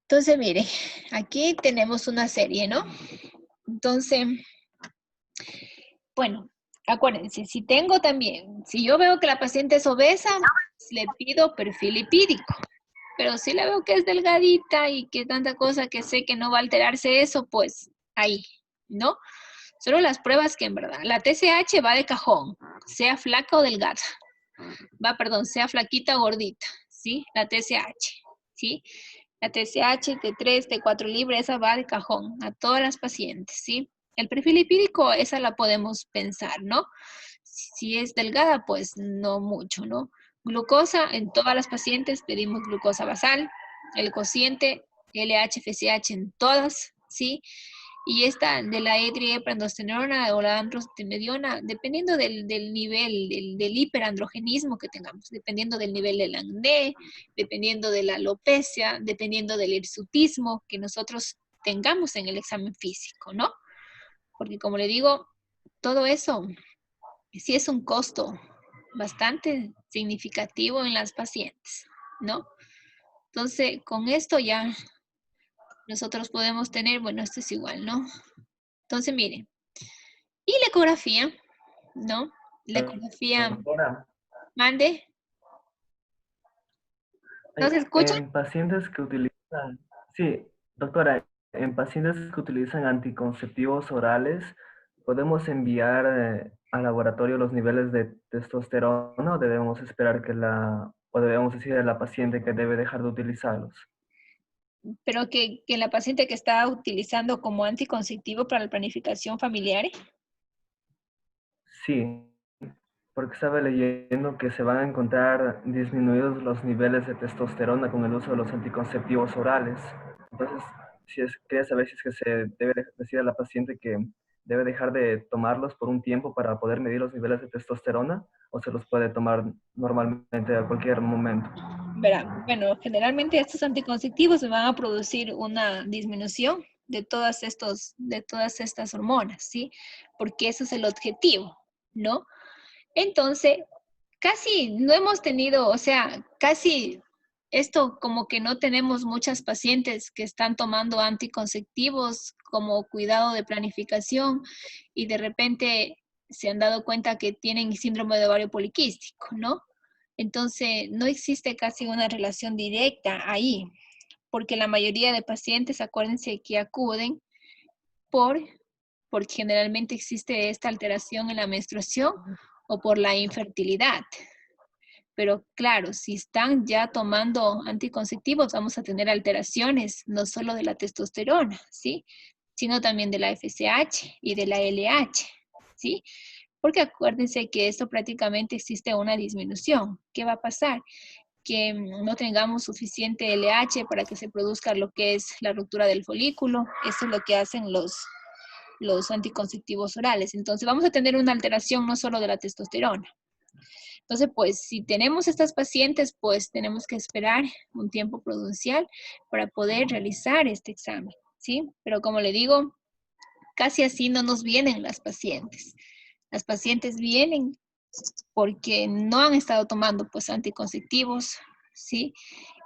Speaker 1: Entonces, mire, aquí tenemos una serie, ¿no? Entonces, bueno, acuérdense, si tengo también, si yo veo que la paciente es obesa, le pido perfil lipídico. Pero si la veo que es delgadita y que tanta cosa que sé que no va a alterarse eso, pues ahí, ¿no? Solo las pruebas que en verdad, la TSH va de cajón, sea flaca o delgada. Sea flaquita o gordita, ¿sí? La TSH, ¿sí? La TSH, T3, T4 libre, esa va de cajón a todas las pacientes, ¿sí? El perfil lipídico, esa la podemos pensar, ¿no? Si es delgada, pues no mucho, ¿no? Glucosa, en todas las pacientes pedimos glucosa basal, el cociente LH-FSH en todas, ¿sí? Y esta de la etrieprandrosterona o la androstenediona, dependiendo del nivel, del hiperandrogenismo que tengamos, dependiendo del nivel del acné, dependiendo de la alopecia, dependiendo del hirsutismo que nosotros tengamos en el examen físico, ¿no? Porque como le digo, todo eso sí es un costo bastante significativo en las pacientes, ¿no? Entonces, con esto ya nosotros podemos tener, bueno, esto es igual, ¿no? Entonces, miren, y la ecografía, ¿no? La ecografía,
Speaker 2: Doctora,
Speaker 1: mande, ¿no se escucha?
Speaker 2: en pacientes que utilizan, sí, doctora, en pacientes que utilizan anticonceptivos orales, ¿podemos enviar al laboratorio los niveles de testosterona o debemos esperar o debemos decir a la paciente que debe dejar de utilizarlos?
Speaker 1: Pero que la paciente que está utilizando como anticonceptivo para la planificación familiar,
Speaker 2: Sí, porque estaba leyendo que se van a encontrar disminuidos los niveles de testosterona con el uso de los anticonceptivos orales. Entonces, quería saber si es que se debe decir a la paciente que debe dejar de tomarlos por un tiempo para poder medir los niveles de testosterona o se los puede tomar normalmente a cualquier momento.
Speaker 1: verá, bueno, generalmente estos anticonceptivos van a producir una disminución de todas estas hormonas, ¿sí? Porque ese es el objetivo, ¿no? Entonces, casi no hemos tenido, o sea, casi esto como que no tenemos muchas pacientes que están tomando anticonceptivos como cuidado de planificación y de repente se han dado cuenta que tienen síndrome de ovario poliquístico, ¿no? Entonces, no existe casi una relación directa ahí, porque la mayoría de pacientes, acuérdense que acuden porque generalmente existe esta alteración en la menstruación o por la infertilidad. Pero claro, si están ya tomando anticonceptivos, vamos a tener alteraciones no solo de la testosterona, ¿sí? Sino también de la FSH y de la LH, ¿sí? Porque acuérdense que esto prácticamente existe una disminución. ¿Qué va a pasar? Que no tengamos suficiente LH para que se produzca lo que es la ruptura del folículo. Eso es lo que hacen los anticonceptivos orales. Entonces vamos a tener una alteración no solo de la testosterona. Entonces, pues, si tenemos estas pacientes, pues tenemos que esperar un tiempo prudencial para poder realizar este examen, ¿sí? Pero como le digo, casi así no nos vienen las pacientes. Las pacientes vienen porque no han estado tomando pues anticonceptivos, ¿sí?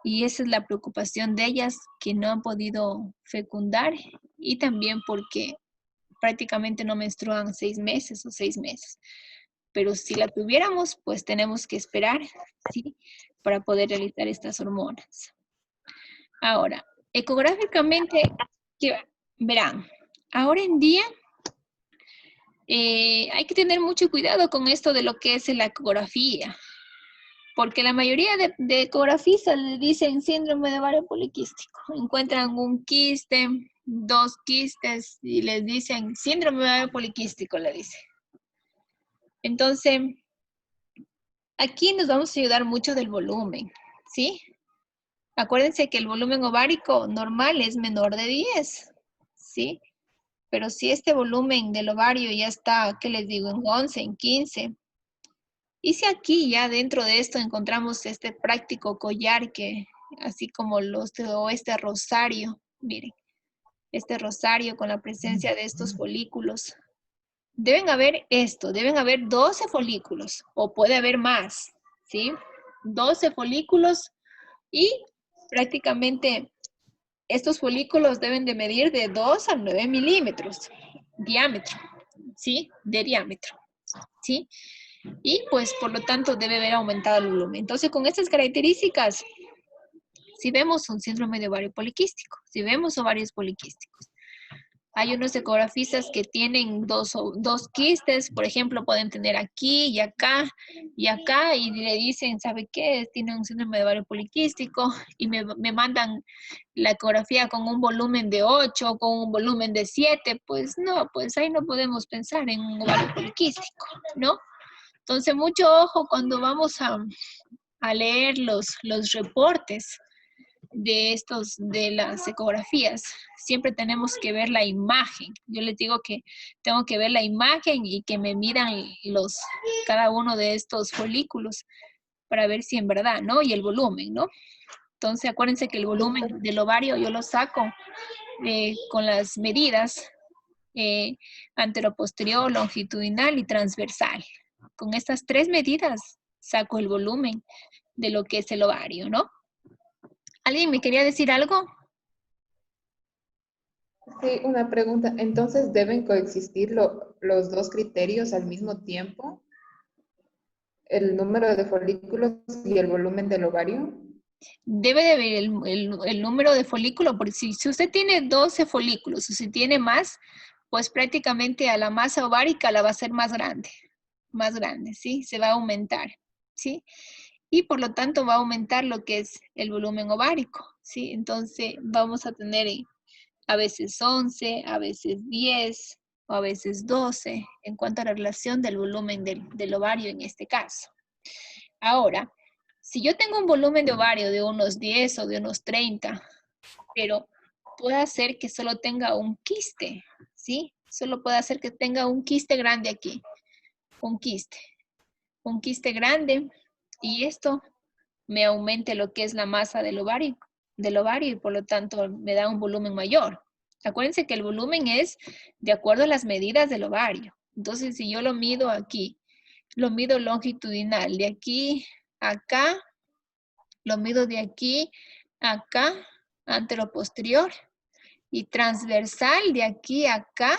Speaker 1: Y esa es la preocupación de ellas, que no han podido fecundar, y también porque prácticamente no menstruan 6 meses o 6 meses. Pero si la tuviéramos, pues tenemos que esperar, ¿sí? Para poder realizar estas hormonas. Ahora, ecográficamente, verán, ahora en día hay que tener mucho cuidado con esto de lo que es la ecografía, porque la mayoría de ecografistas le dicen síndrome de ovario poliquístico. Encuentran un quiste, 2 quistes y les dicen síndrome de ovario poliquístico, le dicen. Entonces, aquí nos vamos a ayudar mucho del volumen, ¿sí? Acuérdense que el volumen ovárico normal es menor de 10, ¿sí? Pero si este volumen del ovario ya está, ¿qué les digo? En 11, en 15. Y si aquí ya dentro de esto encontramos este práctico collar que, así como este rosario, miren, este rosario con la presencia de estos folículos, deben haber 12 folículos, o puede haber más, ¿sí? 12 folículos, y prácticamente estos folículos deben de medir de 2 a 9 milímetros diámetro, ¿sí? De diámetro, ¿sí? Y pues por lo tanto debe haber aumentado el volumen. Entonces con estas características, si vemos un síndrome de ovario poliquístico, si vemos ovarios poliquísticos. Hay unos ecografistas que tienen dos quistes, por ejemplo, pueden tener aquí y acá, y le dicen, ¿sabe qué? Tiene un síndrome de ovario poliquístico, y me mandan la ecografía con un volumen de 8, con un volumen de 7, pues no, pues ahí no podemos pensar en un ovario poliquístico, ¿no? Entonces, mucho ojo cuando vamos a leer los reportes de las ecografías. Siempre tenemos que ver la imagen. Yo les digo que tengo que ver la imagen y que me midan cada uno de estos folículos para ver si en verdad, ¿no? Y el volumen, ¿no? Entonces, acuérdense que el volumen del ovario yo lo saco con las medidas anteroposterior, longitudinal y transversal. Con estas 3 medidas saco el volumen de lo que es el ovario, ¿no? ¿Alguien me quería decir algo?
Speaker 5: Sí, una pregunta. Entonces, ¿deben coexistir los dos criterios al mismo tiempo? ¿El número de folículos y el volumen del ovario?
Speaker 1: Debe de haber el número de folículos, porque si usted tiene 12 folículos o si tiene más, pues prácticamente a la masa ovárica la va a hacer más grande, ¿sí? Se va a aumentar, ¿sí? Y por lo tanto va a aumentar lo que es el volumen ovárico, ¿sí? Entonces vamos a tener a veces 11, a veces 10 o a veces 12 en cuanto a la relación del volumen del ovario en este caso. Ahora, si yo tengo un volumen de ovario de unos 10 o de unos 30, pero puede hacer que solo tenga un quiste, ¿sí? Solo puede hacer que tenga un quiste grande aquí, un quiste grande, y esto me aumente lo que es la masa del ovario y por lo tanto me da un volumen mayor. Acuérdense que el volumen es de acuerdo a las medidas del ovario. Entonces, si yo lo mido aquí, lo mido longitudinal, de aquí a acá, lo mido de aquí a acá, anteroposterior, y transversal de aquí a acá.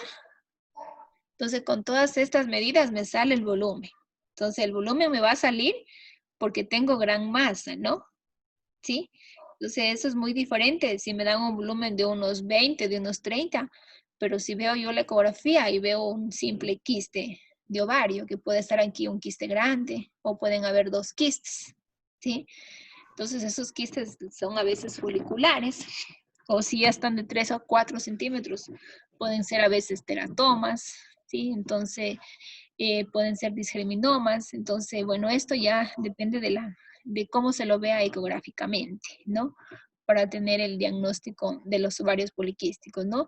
Speaker 1: Entonces, con todas estas medidas me sale el volumen. Entonces, el volumen me va a salir porque tengo gran masa, ¿no? ¿Sí? Entonces, eso es muy diferente. Si me dan un volumen de unos 20, de unos 30, pero si veo yo la ecografía y veo un simple quiste de ovario, que puede estar aquí un quiste grande, o pueden haber 2 quistes, ¿sí? Entonces, esos quistes son a veces foliculares, o si ya están de 3 a 4 centímetros, pueden ser a veces teratomas, ¿sí? Entonces, pueden ser disgerminomas. Entonces, bueno, esto ya depende de cómo se lo vea ecográficamente, ¿no? Para tener el diagnóstico de los ovarios poliquísticos, ¿no?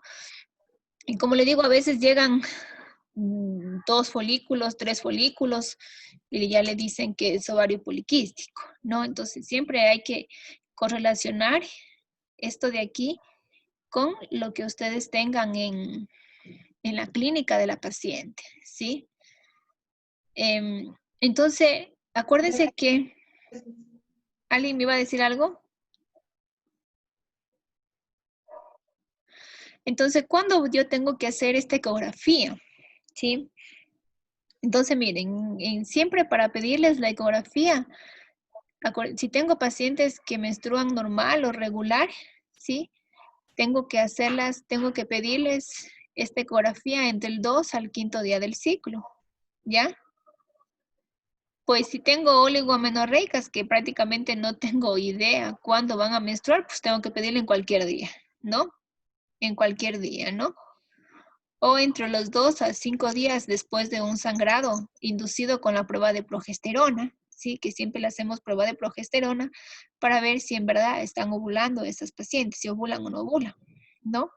Speaker 1: Y como le digo, a veces llegan 2 folículos, 3 folículos, y ya le dicen que es ovario poliquístico, ¿no? Entonces, siempre hay que correlacionar esto de aquí con lo que ustedes tengan en en la clínica de la paciente, ¿sí? Entonces, acuérdense que... ¿Alguien me iba a decir algo? Entonces, ¿cuándo yo tengo que hacer esta ecografía? ¿Sí? Entonces, miren, siempre para pedirles la ecografía, si tengo pacientes que menstruan normal o regular, ¿sí? Tengo que pedirles esta ecografía entre el 2 al 5.º día del ciclo, ¿ya? Pues si tengo oligoamenorreicas, que prácticamente no tengo idea cuándo van a menstruar, pues tengo que pedirle en cualquier día, ¿no? En cualquier día, ¿no? O entre los 2 a 5 días después de un sangrado inducido con la prueba de progesterona, ¿sí? Que siempre le hacemos prueba de progesterona para ver si en verdad están ovulando esas pacientes, si ovulan o no ovulan, ¿no?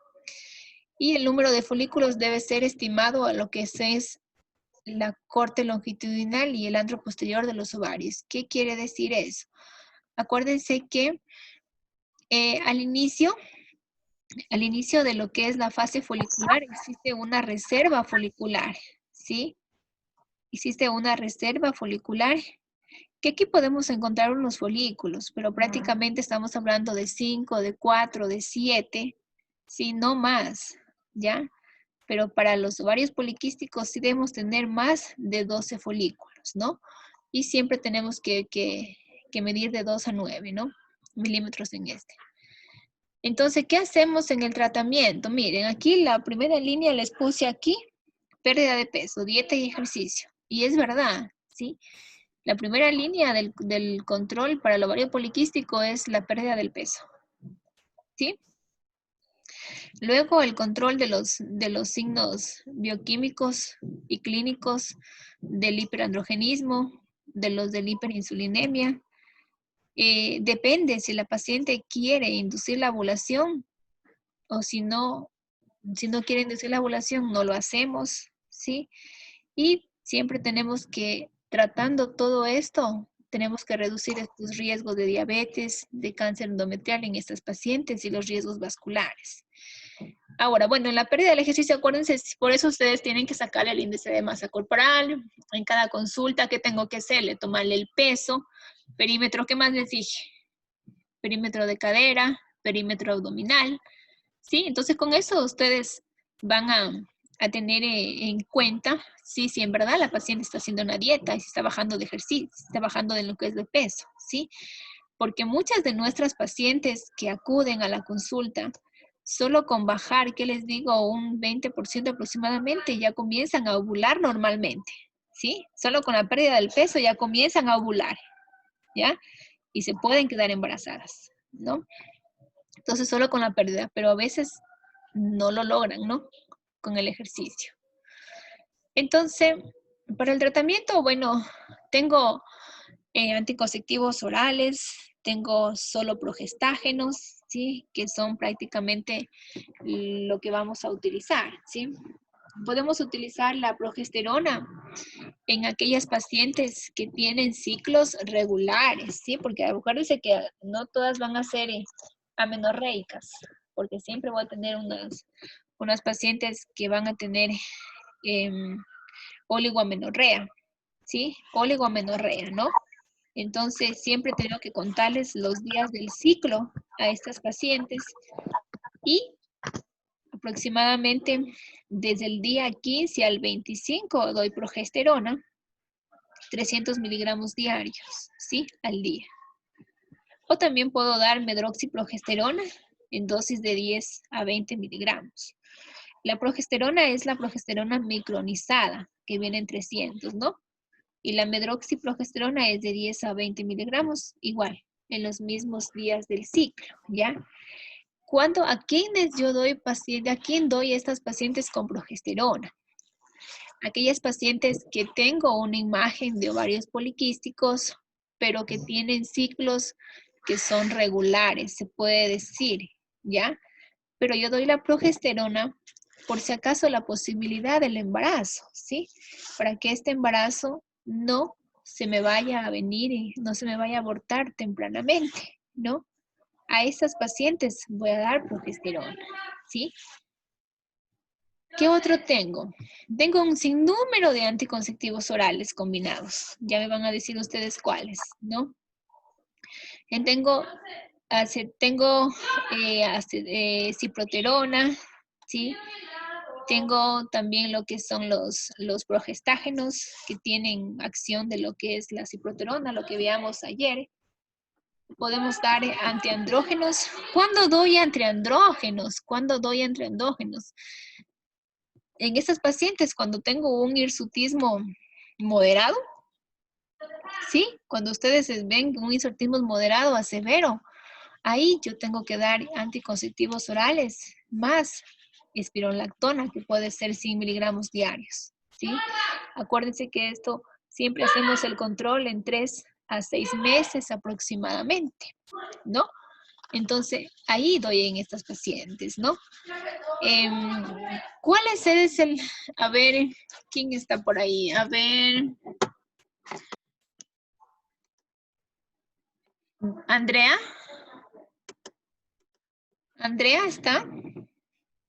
Speaker 1: Y el número de folículos debe ser estimado a lo que es la corte longitudinal y el antro posterior de los ovarios. ¿Qué quiere decir eso? Acuérdense que al inicio de lo que es la fase folicular existe una reserva folicular, ¿sí? Existe una reserva folicular que aquí podemos encontrar unos folículos, pero prácticamente estamos hablando de 5, de 4, de 7, ¿sí? No más, ¿ya? Pero para los ovarios poliquísticos sí debemos tener más de 12 folículos, ¿no? Y siempre tenemos que medir de 2 a 9, ¿no? Milímetros en este. Entonces, ¿qué hacemos en el tratamiento? Miren, aquí la primera línea les puse aquí, pérdida de peso, dieta y ejercicio. Y es verdad, ¿sí? La primera línea del control para el ovario poliquístico es la pérdida del peso, ¿sí? Luego el control de los signos bioquímicos y clínicos del hiperandrogenismo, de los del hiperinsulinemia. Depende si la paciente quiere inducir la ovulación o si no quiere inducir la ovulación, no lo hacemos, ¿sí? Y siempre tenemos que, tratando todo esto, tenemos que reducir estos riesgos de diabetes, de cáncer endometrial en estas pacientes y los riesgos vasculares. Ahora, bueno, en la pérdida del ejercicio, acuérdense, por eso ustedes tienen que sacar el índice de masa corporal. En cada consulta, ¿qué tengo que hacerle? Tomarle el peso, perímetro, ¿qué más les dije? Perímetro de cadera, perímetro abdominal, ¿sí? Entonces, con eso ustedes van a tener en cuenta si en verdad la paciente está haciendo una dieta y si está bajando de ejercicio, si está bajando de lo que es de peso, ¿sí? Porque muchas de nuestras pacientes que acuden a la consulta, solo con bajar, ¿qué les digo? Un 20% aproximadamente, ya comienzan a ovular normalmente, ¿sí? Solo con la pérdida del peso ya comienzan a ovular, ¿ya? Y se pueden quedar embarazadas, ¿no? Entonces, solo con la pérdida, pero a veces no lo logran, ¿no? Con el ejercicio. Entonces, para el tratamiento, bueno, tengo anticonceptivos orales, tengo solo progestágenos, ¿sí? Que son prácticamente lo que vamos a utilizar, ¿sí? Podemos utilizar la progesterona en aquellas pacientes que tienen ciclos regulares, ¿sí? Porque acuérdense que no todas van a ser amenorreicas, porque siempre voy a tener unas pacientes que van a tener oligoamenorrea, ¿sí? Oligoamenorrea, ¿no? Entonces, siempre tengo que contarles los días del ciclo a estas pacientes y aproximadamente desde el día 15 al 25 doy progesterona, 300 miligramos diarios, ¿sí? Al día. O también puedo dar medroxiprogesterona en dosis de 10 a 20 miligramos. La progesterona es la progesterona micronizada, que viene en 300, ¿no? Y la medroxiprogesterona es de 10 a 20 miligramos, igual, en los mismos días del ciclo, ¿ya? ¿A quiénes yo doy a quién doy estas pacientes con progesterona? Aquellas pacientes que tengo una imagen de ovarios poliquísticos, pero que tienen ciclos que son regulares, se puede decir, ¿ya? Pero yo doy la progesterona por si acaso la posibilidad del embarazo, ¿sí? Para que este embarazo no se me vaya a venir y no se me vaya a abortar tempranamente, ¿no? A estas pacientes voy a dar progesterona, ¿sí? ¿Qué otro tengo? Tengo un sinnúmero de anticonceptivos orales combinados. Ya me van a decir ustedes cuáles, ¿no? Tengo ciproterona, ¿sí? Tengo también lo que son los progestágenos que tienen acción de lo que es la ciproterona, lo que veamos ayer. Podemos dar antiandrógenos. ¿Cuándo doy antiandrógenos? ¿Cuándo doy antiandrógenos? En estas pacientes, cuando tengo un hirsutismo moderado, ¿sí? Cuando ustedes ven un hirsutismo moderado a severo, ahí yo tengo que dar anticonceptivos orales más espirolactona, que puede ser 100 miligramos diarios, ¿sí? Acuérdense que esto siempre hacemos el control en 3 a 6 meses aproximadamente, ¿no? Entonces, ahí doy en estas pacientes, ¿no? ¿Cuál es el... A ver, ¿quién está por ahí? A ver... ¿Andrea? ¿Andrea está?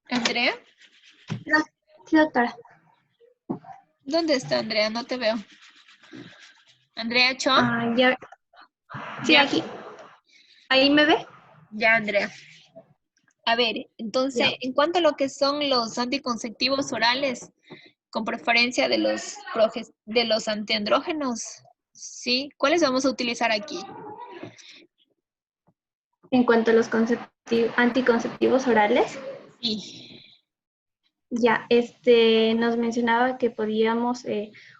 Speaker 1: ¿Andrea?
Speaker 3: No, sí, doctora.
Speaker 1: ¿Dónde está Andrea? No te veo. ¿Andrea Cho?
Speaker 3: Ya. Sí,
Speaker 1: ¿Ya?
Speaker 3: aquí. ¿Ahí me ve?
Speaker 1: Ya, Andrea. A ver, entonces,
Speaker 3: Ya.
Speaker 1: en cuanto a lo que son los anticonceptivos orales, con preferencia de los antiandrógenos, ¿sí? ¿Cuáles vamos a utilizar aquí?
Speaker 3: En cuanto a los anticonceptivos orales,
Speaker 1: Sí.
Speaker 3: ya, nos mencionaba que podíamos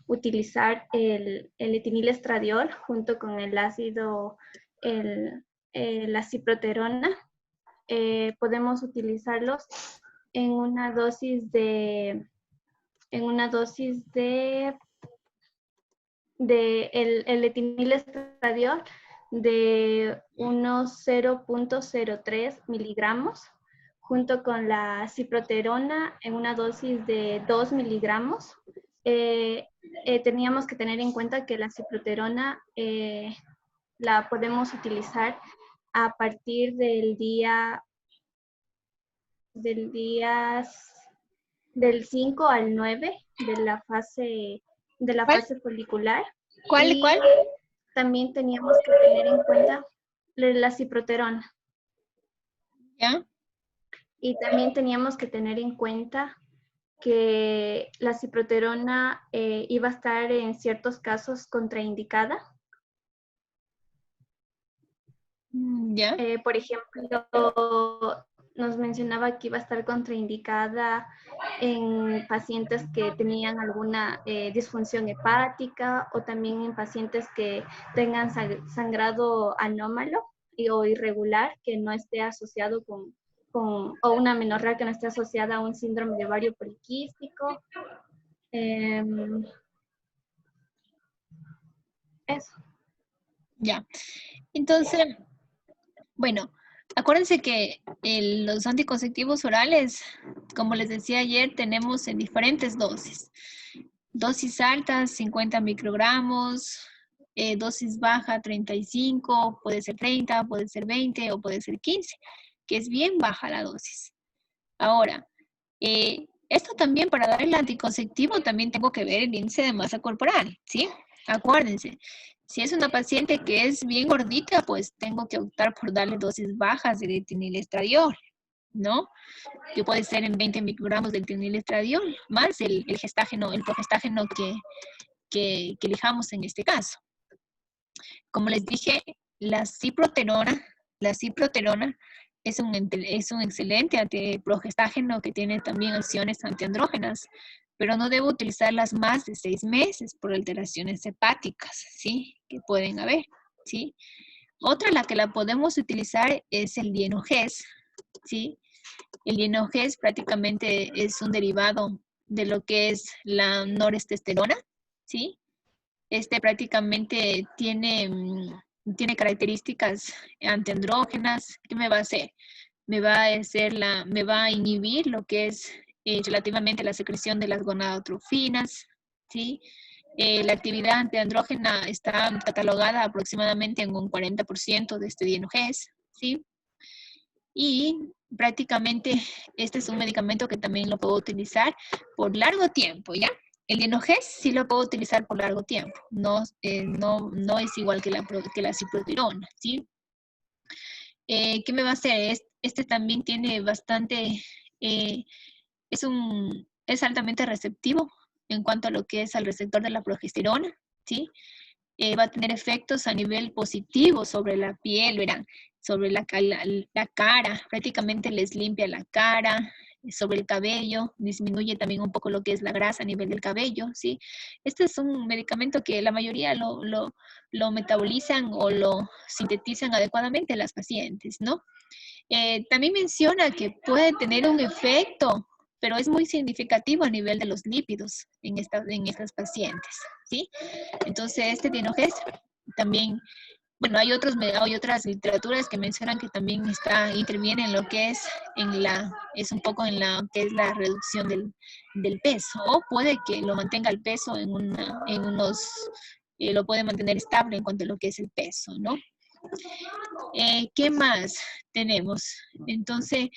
Speaker 3: utilizar el etinilestradiol junto con el ácido, la ciproterona. Podemos utilizarlos en una dosis de el etinilestradiol de unos 0.03 miligramos, junto con la ciproterona en una dosis de 2 miligramos. Teníamos que tener en cuenta que la ciproterona la podemos utilizar a partir del 5 al 9 de la fase folicular.
Speaker 1: ¿Cuál?
Speaker 3: También teníamos que tener en cuenta la ciproterona.
Speaker 1: ¿Ya?
Speaker 3: Y también teníamos que tener en cuenta que la ciproterona iba a estar en ciertos casos contraindicada.
Speaker 1: ¿Ya?
Speaker 3: Por ejemplo, nos mencionaba que iba a estar contraindicada en pacientes que tenían alguna disfunción hepática o también en pacientes que tengan sangrado anómalo o irregular que no esté asociado o una amenorrea que no esté asociada a un síndrome de ovario poliquístico. Eso.
Speaker 1: Ya. Entonces, bueno, acuérdense que los anticonceptivos orales, como les decía ayer, tenemos en diferentes dosis. Dosis altas, 50 microgramos, dosis baja, 35, puede ser 30, puede ser 20 o puede ser 15, que es bien baja la dosis. Ahora, esto también para dar el anticonceptivo también tengo que ver el índice de masa corporal, ¿sí? Acuérdense, si es una paciente que es bien gordita, pues tengo que optar por darle dosis bajas de etinilestradiol, ¿no? Que puede ser en 20 microgramos de etinilestradiol, más el progestágeno que elijamos en este caso. Como les dije, la ciproterona es un excelente antiprogestágeno que tiene también acciones antiandrógenas, pero no debo utilizarlas más de 6 meses por alteraciones hepáticas, ¿sí? Que pueden haber, ¿sí? Otra, la que la podemos utilizar es el dienogés, ¿sí? El dienogés prácticamente es un derivado de lo que es la norestesterona, ¿sí? Prácticamente tiene características antiandrógenas. ¿Qué me va a hacer? Me va a inhibir lo que es relativamente la secreción de las gonadotrofinas, ¿sí? La actividad antiandrógena está catalogada aproximadamente en un 40% de este dienogés, ¿sí? Y prácticamente este es un medicamento que también lo puedo utilizar por largo tiempo, ¿ya? El Dienogés sí lo puedo utilizar por largo tiempo. No es igual que la ciprotirona, ¿sí? ¿Qué me va a hacer? Este también tiene bastante, es altamente receptivo en cuanto a lo que es al receptor de la progesterona, ¿sí? Va a tener efectos a nivel positivo sobre la piel, verán, sobre la cara, prácticamente les limpia la cara, sobre el cabello, disminuye también un poco lo que es la grasa a nivel del cabello, ¿sí? Este es un medicamento que la mayoría lo metabolizan o lo sintetizan adecuadamente las pacientes, ¿no? También menciona que puede tener un efecto, pero es muy significativo a nivel de los lípidos en estas pacientes, ¿sí? Entonces, este Dienogés también, bueno, hay otras literaturas que mencionan que también interviene en lo que es un poco en la que es la reducción del peso, o puede que lo mantenga el peso lo puede mantener estable en cuanto a lo que es el peso, ¿no? ¿Qué más tenemos? Entonces,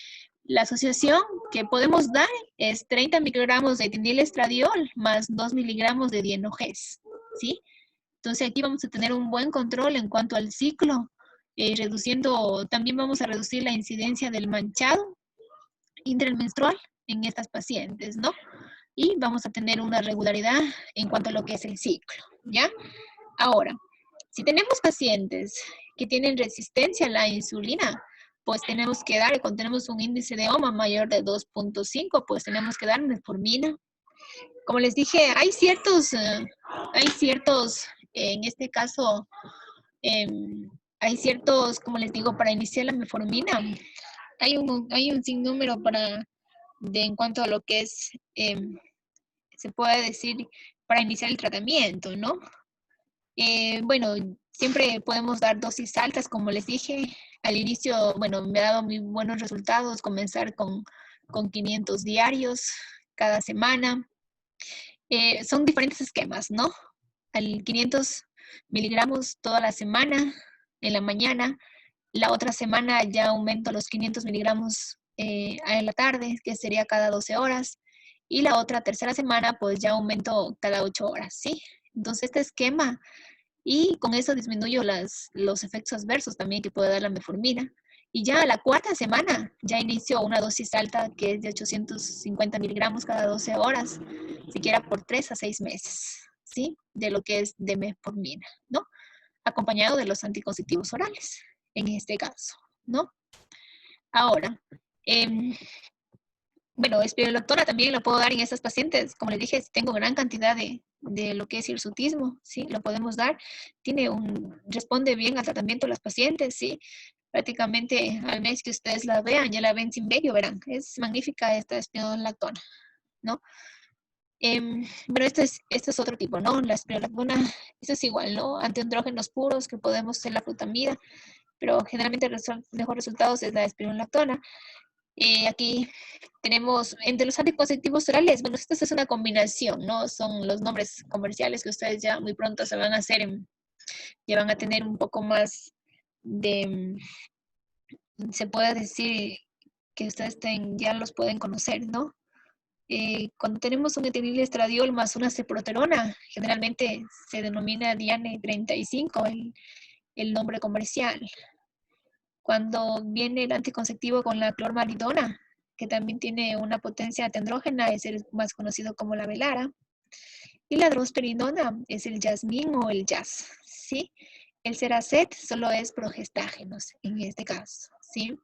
Speaker 1: la asociación que podemos dar es 30 microgramos de etinilestradiol más 2 miligramos de Dienogés, ¿sí? Entonces, aquí vamos a tener un buen control en cuanto al ciclo, también vamos a reducir la incidencia del manchado intermenstrual en estas pacientes, ¿no? Y vamos a tener una regularidad en cuanto a lo que es el ciclo, ¿ya? Ahora, si tenemos pacientes que tienen resistencia a la insulina, pues tenemos que cuando tenemos un índice de OMA mayor de 2.5, pues tenemos que dar metformina. Como les dije, hay ciertos, en este caso, hay ciertos, como les digo, para iniciar la metformina, hay un sinnúmero en cuanto a lo que es, se puede decir, para iniciar el tratamiento, ¿no? Bueno, siempre podemos dar dosis altas, como les dije. Al inicio, bueno, me ha dado muy buenos resultados comenzar con 500 diarios cada semana. Son diferentes esquemas, ¿no? Al 500 miligramos toda la semana, en la mañana. La otra semana ya aumento los 500 miligramos en la tarde, que sería cada 12 horas. Y la otra tercera semana, pues ya aumento cada 8 horas, ¿sí? Entonces, este esquema, y con eso disminuyo los efectos adversos también que puede dar la metformina. Y ya a la cuarta semana, ya inicio una dosis alta que es de 850 miligramos cada 12 horas, siquiera por 3 a 6 meses, ¿sí? De lo que es de metformina, ¿no? Acompañado de los anticonceptivos orales, en este caso, ¿no? Ahora, bueno, espironolactona también lo puedo dar en estas pacientes. Como les dije, tengo gran cantidad de lo que es hirsutismo, ¿sí? Lo podemos dar. Responde bien al tratamiento de las pacientes, ¿sí? Prácticamente al mes que ustedes la vean, ya la ven sin vello, verán. Es magnífica esta espironolactona, ¿no? Pero este es otro tipo, ¿no? La espironolactona, esto es igual, ¿no? Antiandrógenos puros que podemos hacer la flutamida, pero generalmente el mejor resultados es la espironolactona. Aquí tenemos, entre los anticonceptivos orales, bueno, esta es una combinación, ¿no? Son los nombres comerciales que ustedes ya muy pronto se van a hacer, ya van a tener un poco más se puede decir que ustedes ya los pueden conocer, ¿no? Cuando tenemos un etinilestradiol más una ceproterona, generalmente se denomina Diane 35, el nombre comercial. Cuando viene el anticonceptivo con la clormalidona, que también tiene una potencia tendrógena, es el más conocido como la Velara. Y la drosperinona es el Jasmine o el Jazz, ¿sí? El Ceracet solo es progestágenos en este caso, ¿sí?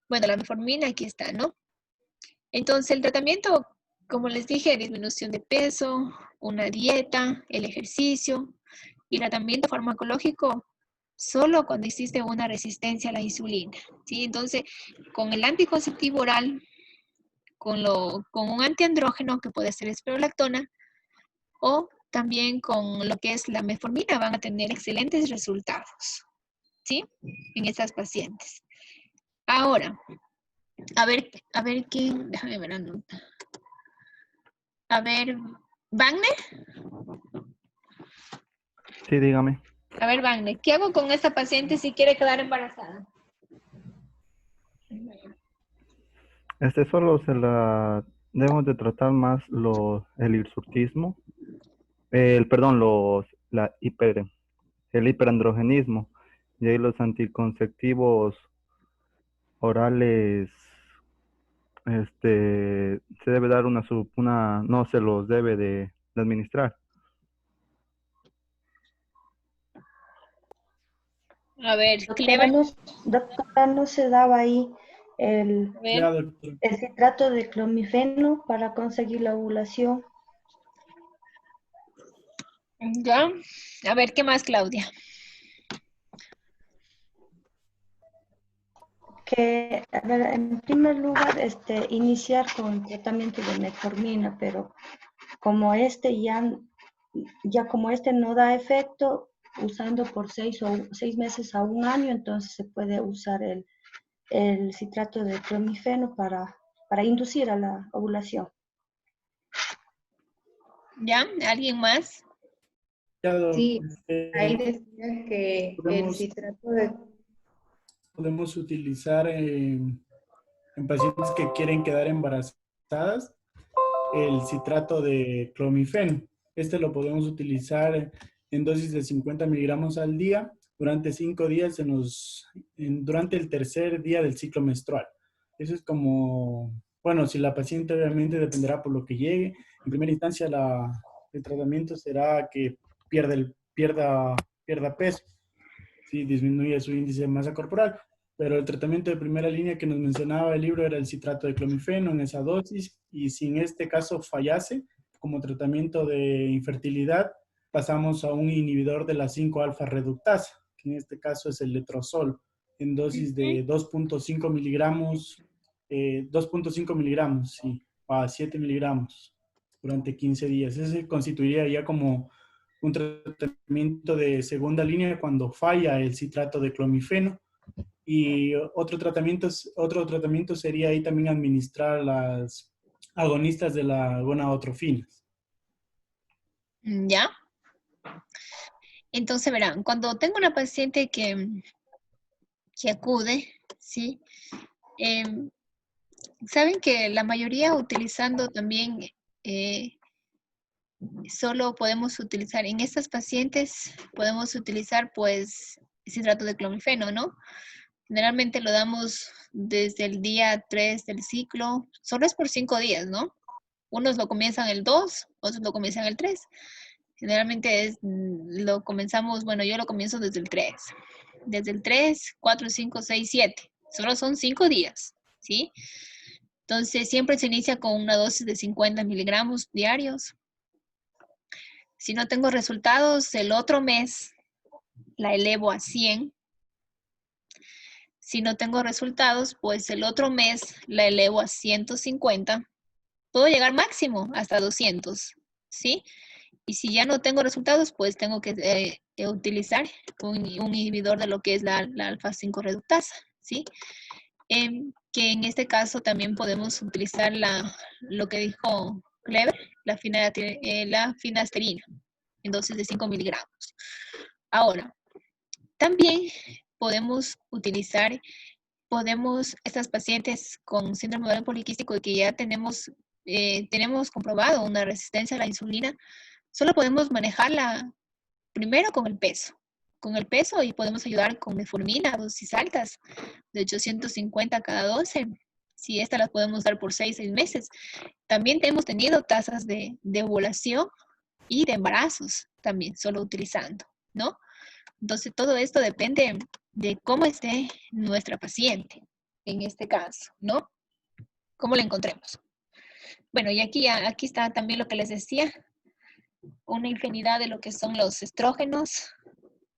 Speaker 1: Bueno, la metformina aquí está, ¿no? Entonces, el tratamiento, como les dije, disminución de peso, una dieta, el ejercicio y tratamiento farmacológico solo cuando existe una resistencia a la insulina, ¿sí? Entonces, con el anticonceptivo oral, con un antiandrógeno que puede ser espironolactona, o también con lo que es la metformina, van a tener excelentes resultados, ¿sí? En estas pacientes. Ahora, a ver quién, déjame ver la nota. A ver, ¿Wagner?
Speaker 10: Sí, dígame.
Speaker 1: A ver, Wagner, ¿qué hago con esta paciente si quiere quedar embarazada?
Speaker 10: Solo debemos de tratar más el hirsutismo, perdón, el hiperandrogenismo, y ahí los anticonceptivos orales, se debe dar no se los debe de administrar.
Speaker 1: A ver,
Speaker 6: Doctora,
Speaker 1: Clever.
Speaker 6: doctora, ¿no se daba ahí el,
Speaker 1: A ver.
Speaker 7: Ya, doctor.
Speaker 6: el citrato de clomifeno para conseguir la ovulación?
Speaker 1: Ya. A ver, ¿qué más, Claudia?
Speaker 6: Que, a ver, en primer lugar, iniciar con el tratamiento de metformina, pero como como no da efecto, usando por 6 meses a 1 año, entonces se puede usar el citrato de clomifeno para inducir a la ovulación.
Speaker 1: ¿Ya? ¿Alguien más?
Speaker 7: Ya,
Speaker 5: Sí, ahí
Speaker 7: doctor.
Speaker 5: decía que el citrato de...
Speaker 7: Podemos utilizar en pacientes que quieren quedar embarazadas el citrato de clomifeno. Este lo podemos utilizar en dosis de 50 miligramos al día durante 5 días durante el tercer día del ciclo menstrual. Eso es como, bueno, si la paciente obviamente dependerá por lo que llegue. En primera instancia el tratamiento será que pierda peso, ¿sí? Disminuye su índice de masa corporal. Pero el tratamiento de primera línea que nos mencionaba el libro era el citrato de clomifeno en esa dosis, y si en este caso fallase como tratamiento de infertilidad, pasamos a un inhibidor de la 5-alfa reductasa, que en este caso es el letrozol, en dosis de 2.5 miligramos, 2.5 miligramos, sí, a 7 miligramos durante 15 días. Ese constituiría ya como un tratamiento de segunda línea cuando falla el citrato de clomifeno. Y otro tratamiento sería ahí también administrar las agonistas de la gonadotrofinas.
Speaker 1: ¿Ya? Entonces, verán, cuando tengo una paciente que acude, ¿sí? Saben que la mayoría utilizando también, solo podemos utilizar, en estas pacientes, podemos utilizar pues citrato de clomifeno, ¿no? Generalmente lo damos desde el día 3 del ciclo, solo es por 5 días, ¿no? Unos lo comienzan el 2, otros lo comienzan el 3. Generalmente lo comenzamos, bueno, yo lo comienzo desde el 3. Desde el 3, 4, 5, 6, 7. Solo son 5 días, ¿sí? Entonces, siempre se inicia con una dosis de 50 miligramos diarios. Si no tengo resultados, el otro mes la elevo a 100. Si no tengo resultados, pues el otro mes la elevo a 150. Puedo llegar máximo hasta 200, ¿sí? Y si ya no tengo resultados, pues tengo que utilizar un inhibidor de lo que es la alfa-5 reductasa, ¿sí? Que en este caso también podemos utilizar lo que dijo Clever, la finasterida, en dosis de 5 miligramos. Ahora, también podemos utilizar, estas pacientes con síndrome ovario poliquístico y que ya tenemos comprobado una resistencia a la insulina, solo podemos manejarla primero con el peso, y podemos ayudar con metformina, dosis altas, de 850 cada 12. Si estas las podemos dar por 6 meses. También hemos tenido tasas de ovulación y de embarazos también, solo utilizando, ¿no? Entonces, todo esto depende de cómo esté nuestra paciente, en este caso, ¿no? ¿Cómo la encontremos? Bueno, y aquí está también lo que les decía, una infinidad de lo que son los estrógenos,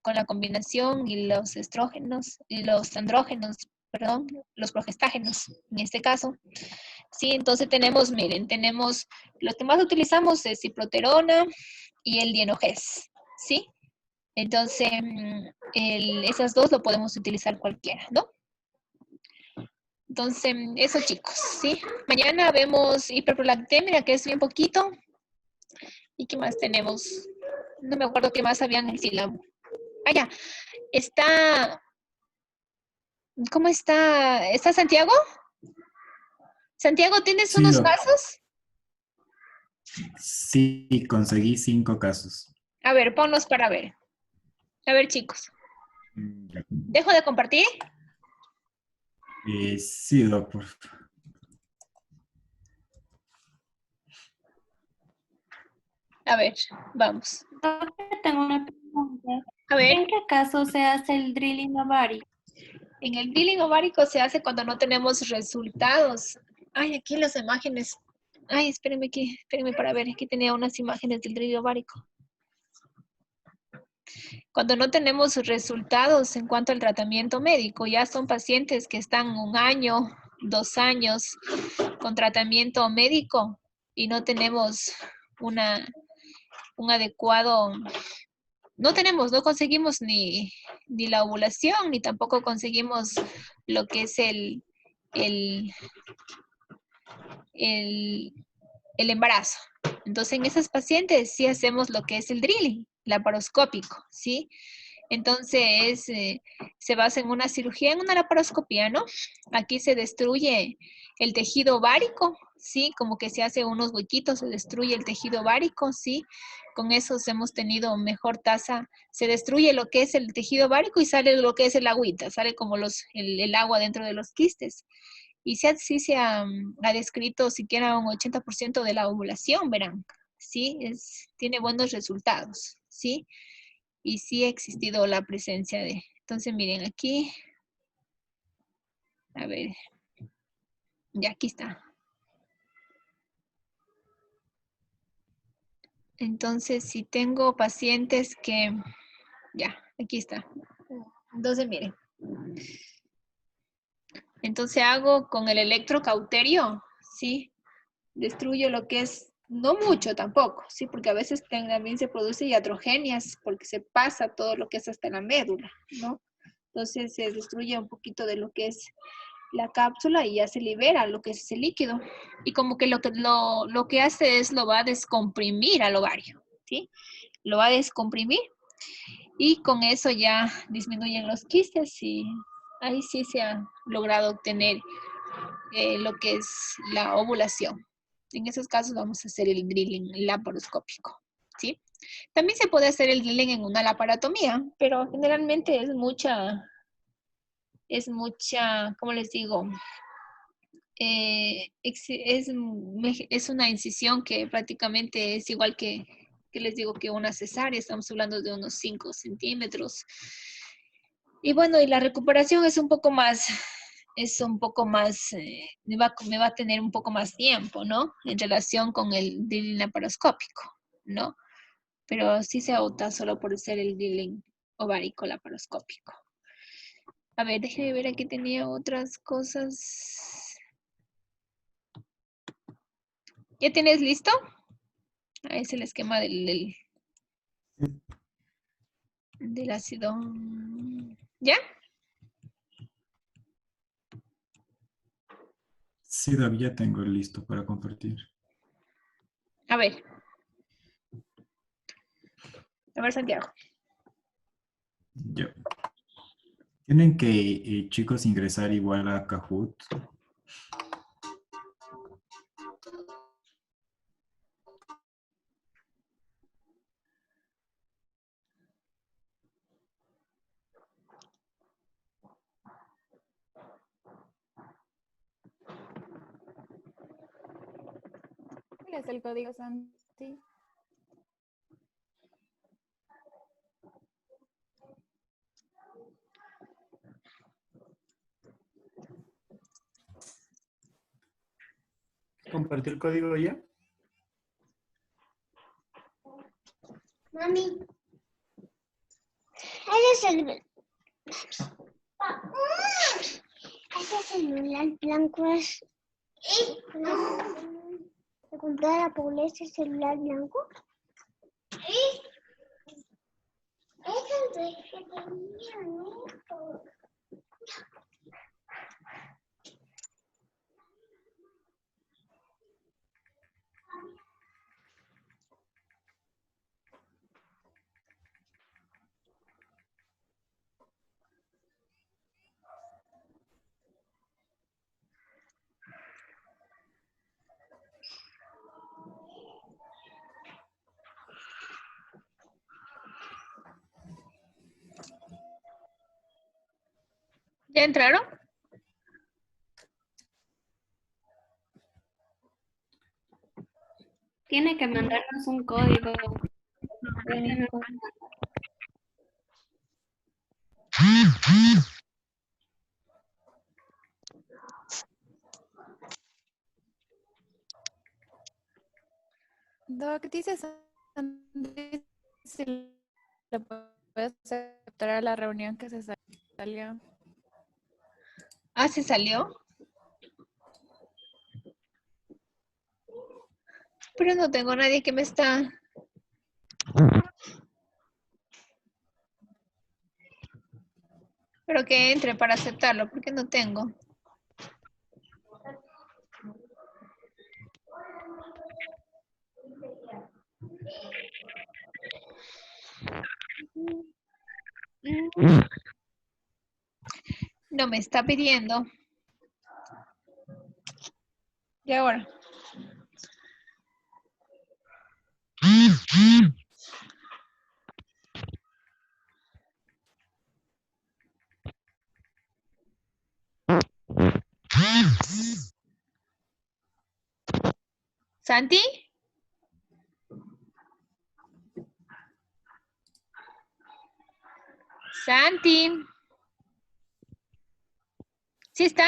Speaker 1: con la combinación y los estrógenos y los andrógenos, perdón, los progestágenos en este caso. Sí, entonces tenemos lo que más utilizamos es ciploterona y el dienogés, ¿sí? Entonces, esas dos lo podemos utilizar cualquiera, ¿no? Entonces, eso chicos, ¿sí? Mañana vemos hiperprolactemia, que es bien poquito. ¿Y qué más tenemos? No me acuerdo qué más había en el sílabo. Ah, ya. ¿Cómo está? ¿Está Santiago? Santiago, ¿tienes
Speaker 9: Sí,
Speaker 1: unos casos?
Speaker 9: sí, conseguí 5 casos.
Speaker 1: A ver, ponlos para ver. A ver, chicos.
Speaker 9: Ya.
Speaker 1: ¿Dejo de compartir?
Speaker 9: Sí, Doc, por favor.
Speaker 1: A ver, vamos.
Speaker 11: Tengo una pregunta.
Speaker 1: A ver.
Speaker 11: ¿En qué caso se hace el drilling ovárico?
Speaker 1: En el drilling ovárico se hace cuando no tenemos resultados. Ay, aquí las imágenes. Ay, espérenme para ver. Aquí tenía unas imágenes del drilling ovárico. Cuando no tenemos resultados en cuanto al tratamiento médico, ya son pacientes que están 1 año, 2 años con tratamiento médico y no tenemos un adecuado, no conseguimos ni la ovulación, ni tampoco conseguimos lo que es el embarazo. Entonces, en esas pacientes sí hacemos lo que es el drilling laparoscópico, ¿sí? Entonces, se basa en una cirugía, en una laparoscopía, ¿no? Aquí se destruye el tejido ovárico, ¿sí? Como que se hace unos huequitos, se destruye el tejido ovárico, ¿sí? Con eso hemos tenido mejor tasa. Se destruye lo que es el tejido ovárico y sale lo que es el agüita, sale como el agua dentro de los quistes. Y sí se ha descrito siquiera un 80% de la ovulación, verán, ¿sí? Tiene buenos resultados, ¿sí? Y sí ha existido la presencia de... Entonces, miren aquí. A ver. Ya, aquí está. Entonces, si tengo pacientes que... Ya, aquí está. Entonces, miren. Entonces hago con el electrocauterio, ¿sí? Destruyo lo que es, no mucho tampoco, ¿sí? Porque a veces también se produce iatrogenias porque se pasa todo lo que es hasta la médula, ¿no? Entonces se destruye un poquito de lo que es la cápsula y ya se libera lo que es ese líquido. Y como que lo que hace es lo va a descomprimir al ovario, ¿sí? Lo va a descomprimir y con eso ya disminuyen los quistes y ahí sí se ha logrado obtener lo que es la ovulación. En esos casos vamos a hacer el drilling laparoscópico, ¿sí? También se puede hacer el drilling en una laparotomía, pero generalmente es mucha, ¿cómo les digo? Es una incisión que prácticamente es igual que les digo que una cesárea, estamos hablando de unos 5 centímetros. Y bueno, y la recuperación es un poco más, me va a tener un poco más tiempo, ¿no? En relación con el drilling laparoscópico, ¿no? Pero sí se opta solo por ser el drilling ovárico laparoscópico. A ver, déjeme ver, aquí tenía otras cosas. ¿Ya tienes listo? Ahí es el esquema del ácido. ¿Ya?
Speaker 9: Sí, Doc, ya tengo listo para compartir.
Speaker 1: A ver, Santiago.
Speaker 9: Ya. Tienen que, chicos, ingresar igual a Kahoot.
Speaker 12: ¿Cuál es el código, Santi?
Speaker 7: ¿Compartir el código ya?
Speaker 13: Mami, ese celular blanco es... ¿Se compró a la Paula ese celular blanco? Sí. Es el que tenía, ¿no?
Speaker 1: ¿Ya entraron?
Speaker 11: Tiene que mandarnos un código.
Speaker 12: Doc, dice Sandy si le puedes aceptar a la reunión que se salió.
Speaker 1: Ah, ¿se salió? Pero no tengo nadie que me está... Pero que entre para aceptarlo, porque no tengo. No me está pidiendo. ¿Y ahora? ¿Santi? Santi. ¿Sí está?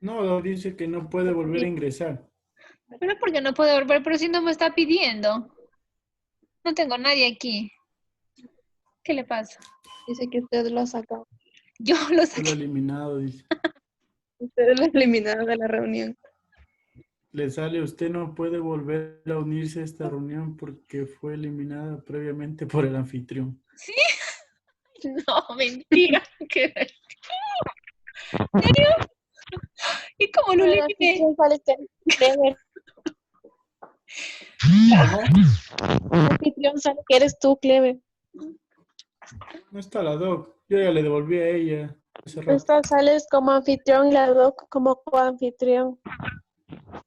Speaker 7: No, dice que no puede volver a ingresar.
Speaker 1: Pero porque no puedo volver, pero si no me está pidiendo. No tengo nadie aquí. ¿Qué le pasa?
Speaker 4: Dice que usted lo ha sacado.
Speaker 1: Yo lo
Speaker 7: Lo ha
Speaker 1: saqué.
Speaker 7: eliminado, dice.
Speaker 4: Usted lo ha eliminado de la reunión.
Speaker 7: Le sale, usted no puede volver a unirse a esta reunión porque fue eliminada previamente por el anfitrión.
Speaker 1: ¿Sí? No, mentira. ¿Qué? ¿En serio? ¿Y cómo lo
Speaker 4: Pero
Speaker 1: eliminé?
Speaker 4: anfitrión sale que eres Clever. Anfitrión sale que eres tú, Clever.
Speaker 7: No está la doc. Yo ya le devolví a ella hace rato.
Speaker 4: Esta sales como anfitrión y la doc como coanfitrión.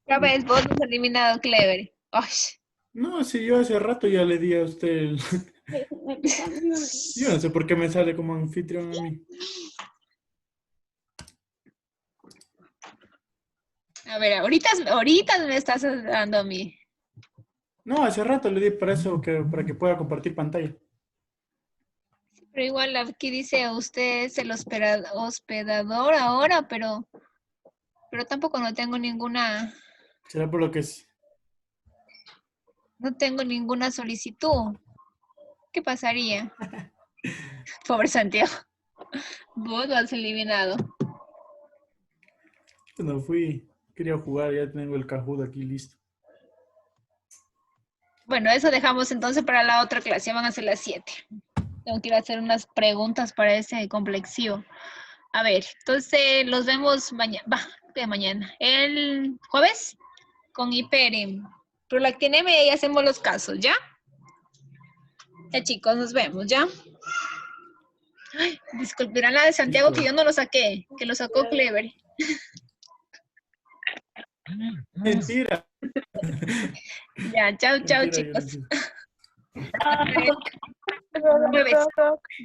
Speaker 1: Ya ves, vos nos has eliminado, Clever. Ay.
Speaker 7: No, si yo hace rato ya le di a usted el... Yo no sé por qué me sale como anfitrión a mí.
Speaker 1: A ver, ahorita me estás dando a mí.
Speaker 7: No, hace rato le di para eso, para que pueda compartir pantalla.
Speaker 1: Pero igual aquí dice usted es el hospedador ahora, pero tampoco no tengo ninguna,
Speaker 7: Será por lo que es.
Speaker 1: no tengo ninguna solicitud. ¿Qué pasaría? Pobre Santiago. Vos lo has eliminado.
Speaker 7: No fui. Quería jugar, ya tengo el Kahoot aquí listo.
Speaker 1: Bueno, eso dejamos entonces para la otra clase. Ya van a ser las 7. Tengo que ir a hacer unas preguntas para ese complexivo. A ver, entonces los vemos mañana. Mañana. El jueves con Hyperion. Prolactineme y hacemos los casos, ¿ya? Ya, chicos, nos vemos, ¿ya? Ay, disculparán la de Santiago que yo no lo saqué, que lo sacó Clever.
Speaker 7: Mentira.
Speaker 1: Ya, chao, chao,
Speaker 7: Mentira,
Speaker 1: chicos.
Speaker 7: yo no sé.
Speaker 1: Jueves.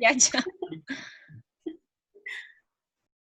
Speaker 1: Ya, chao.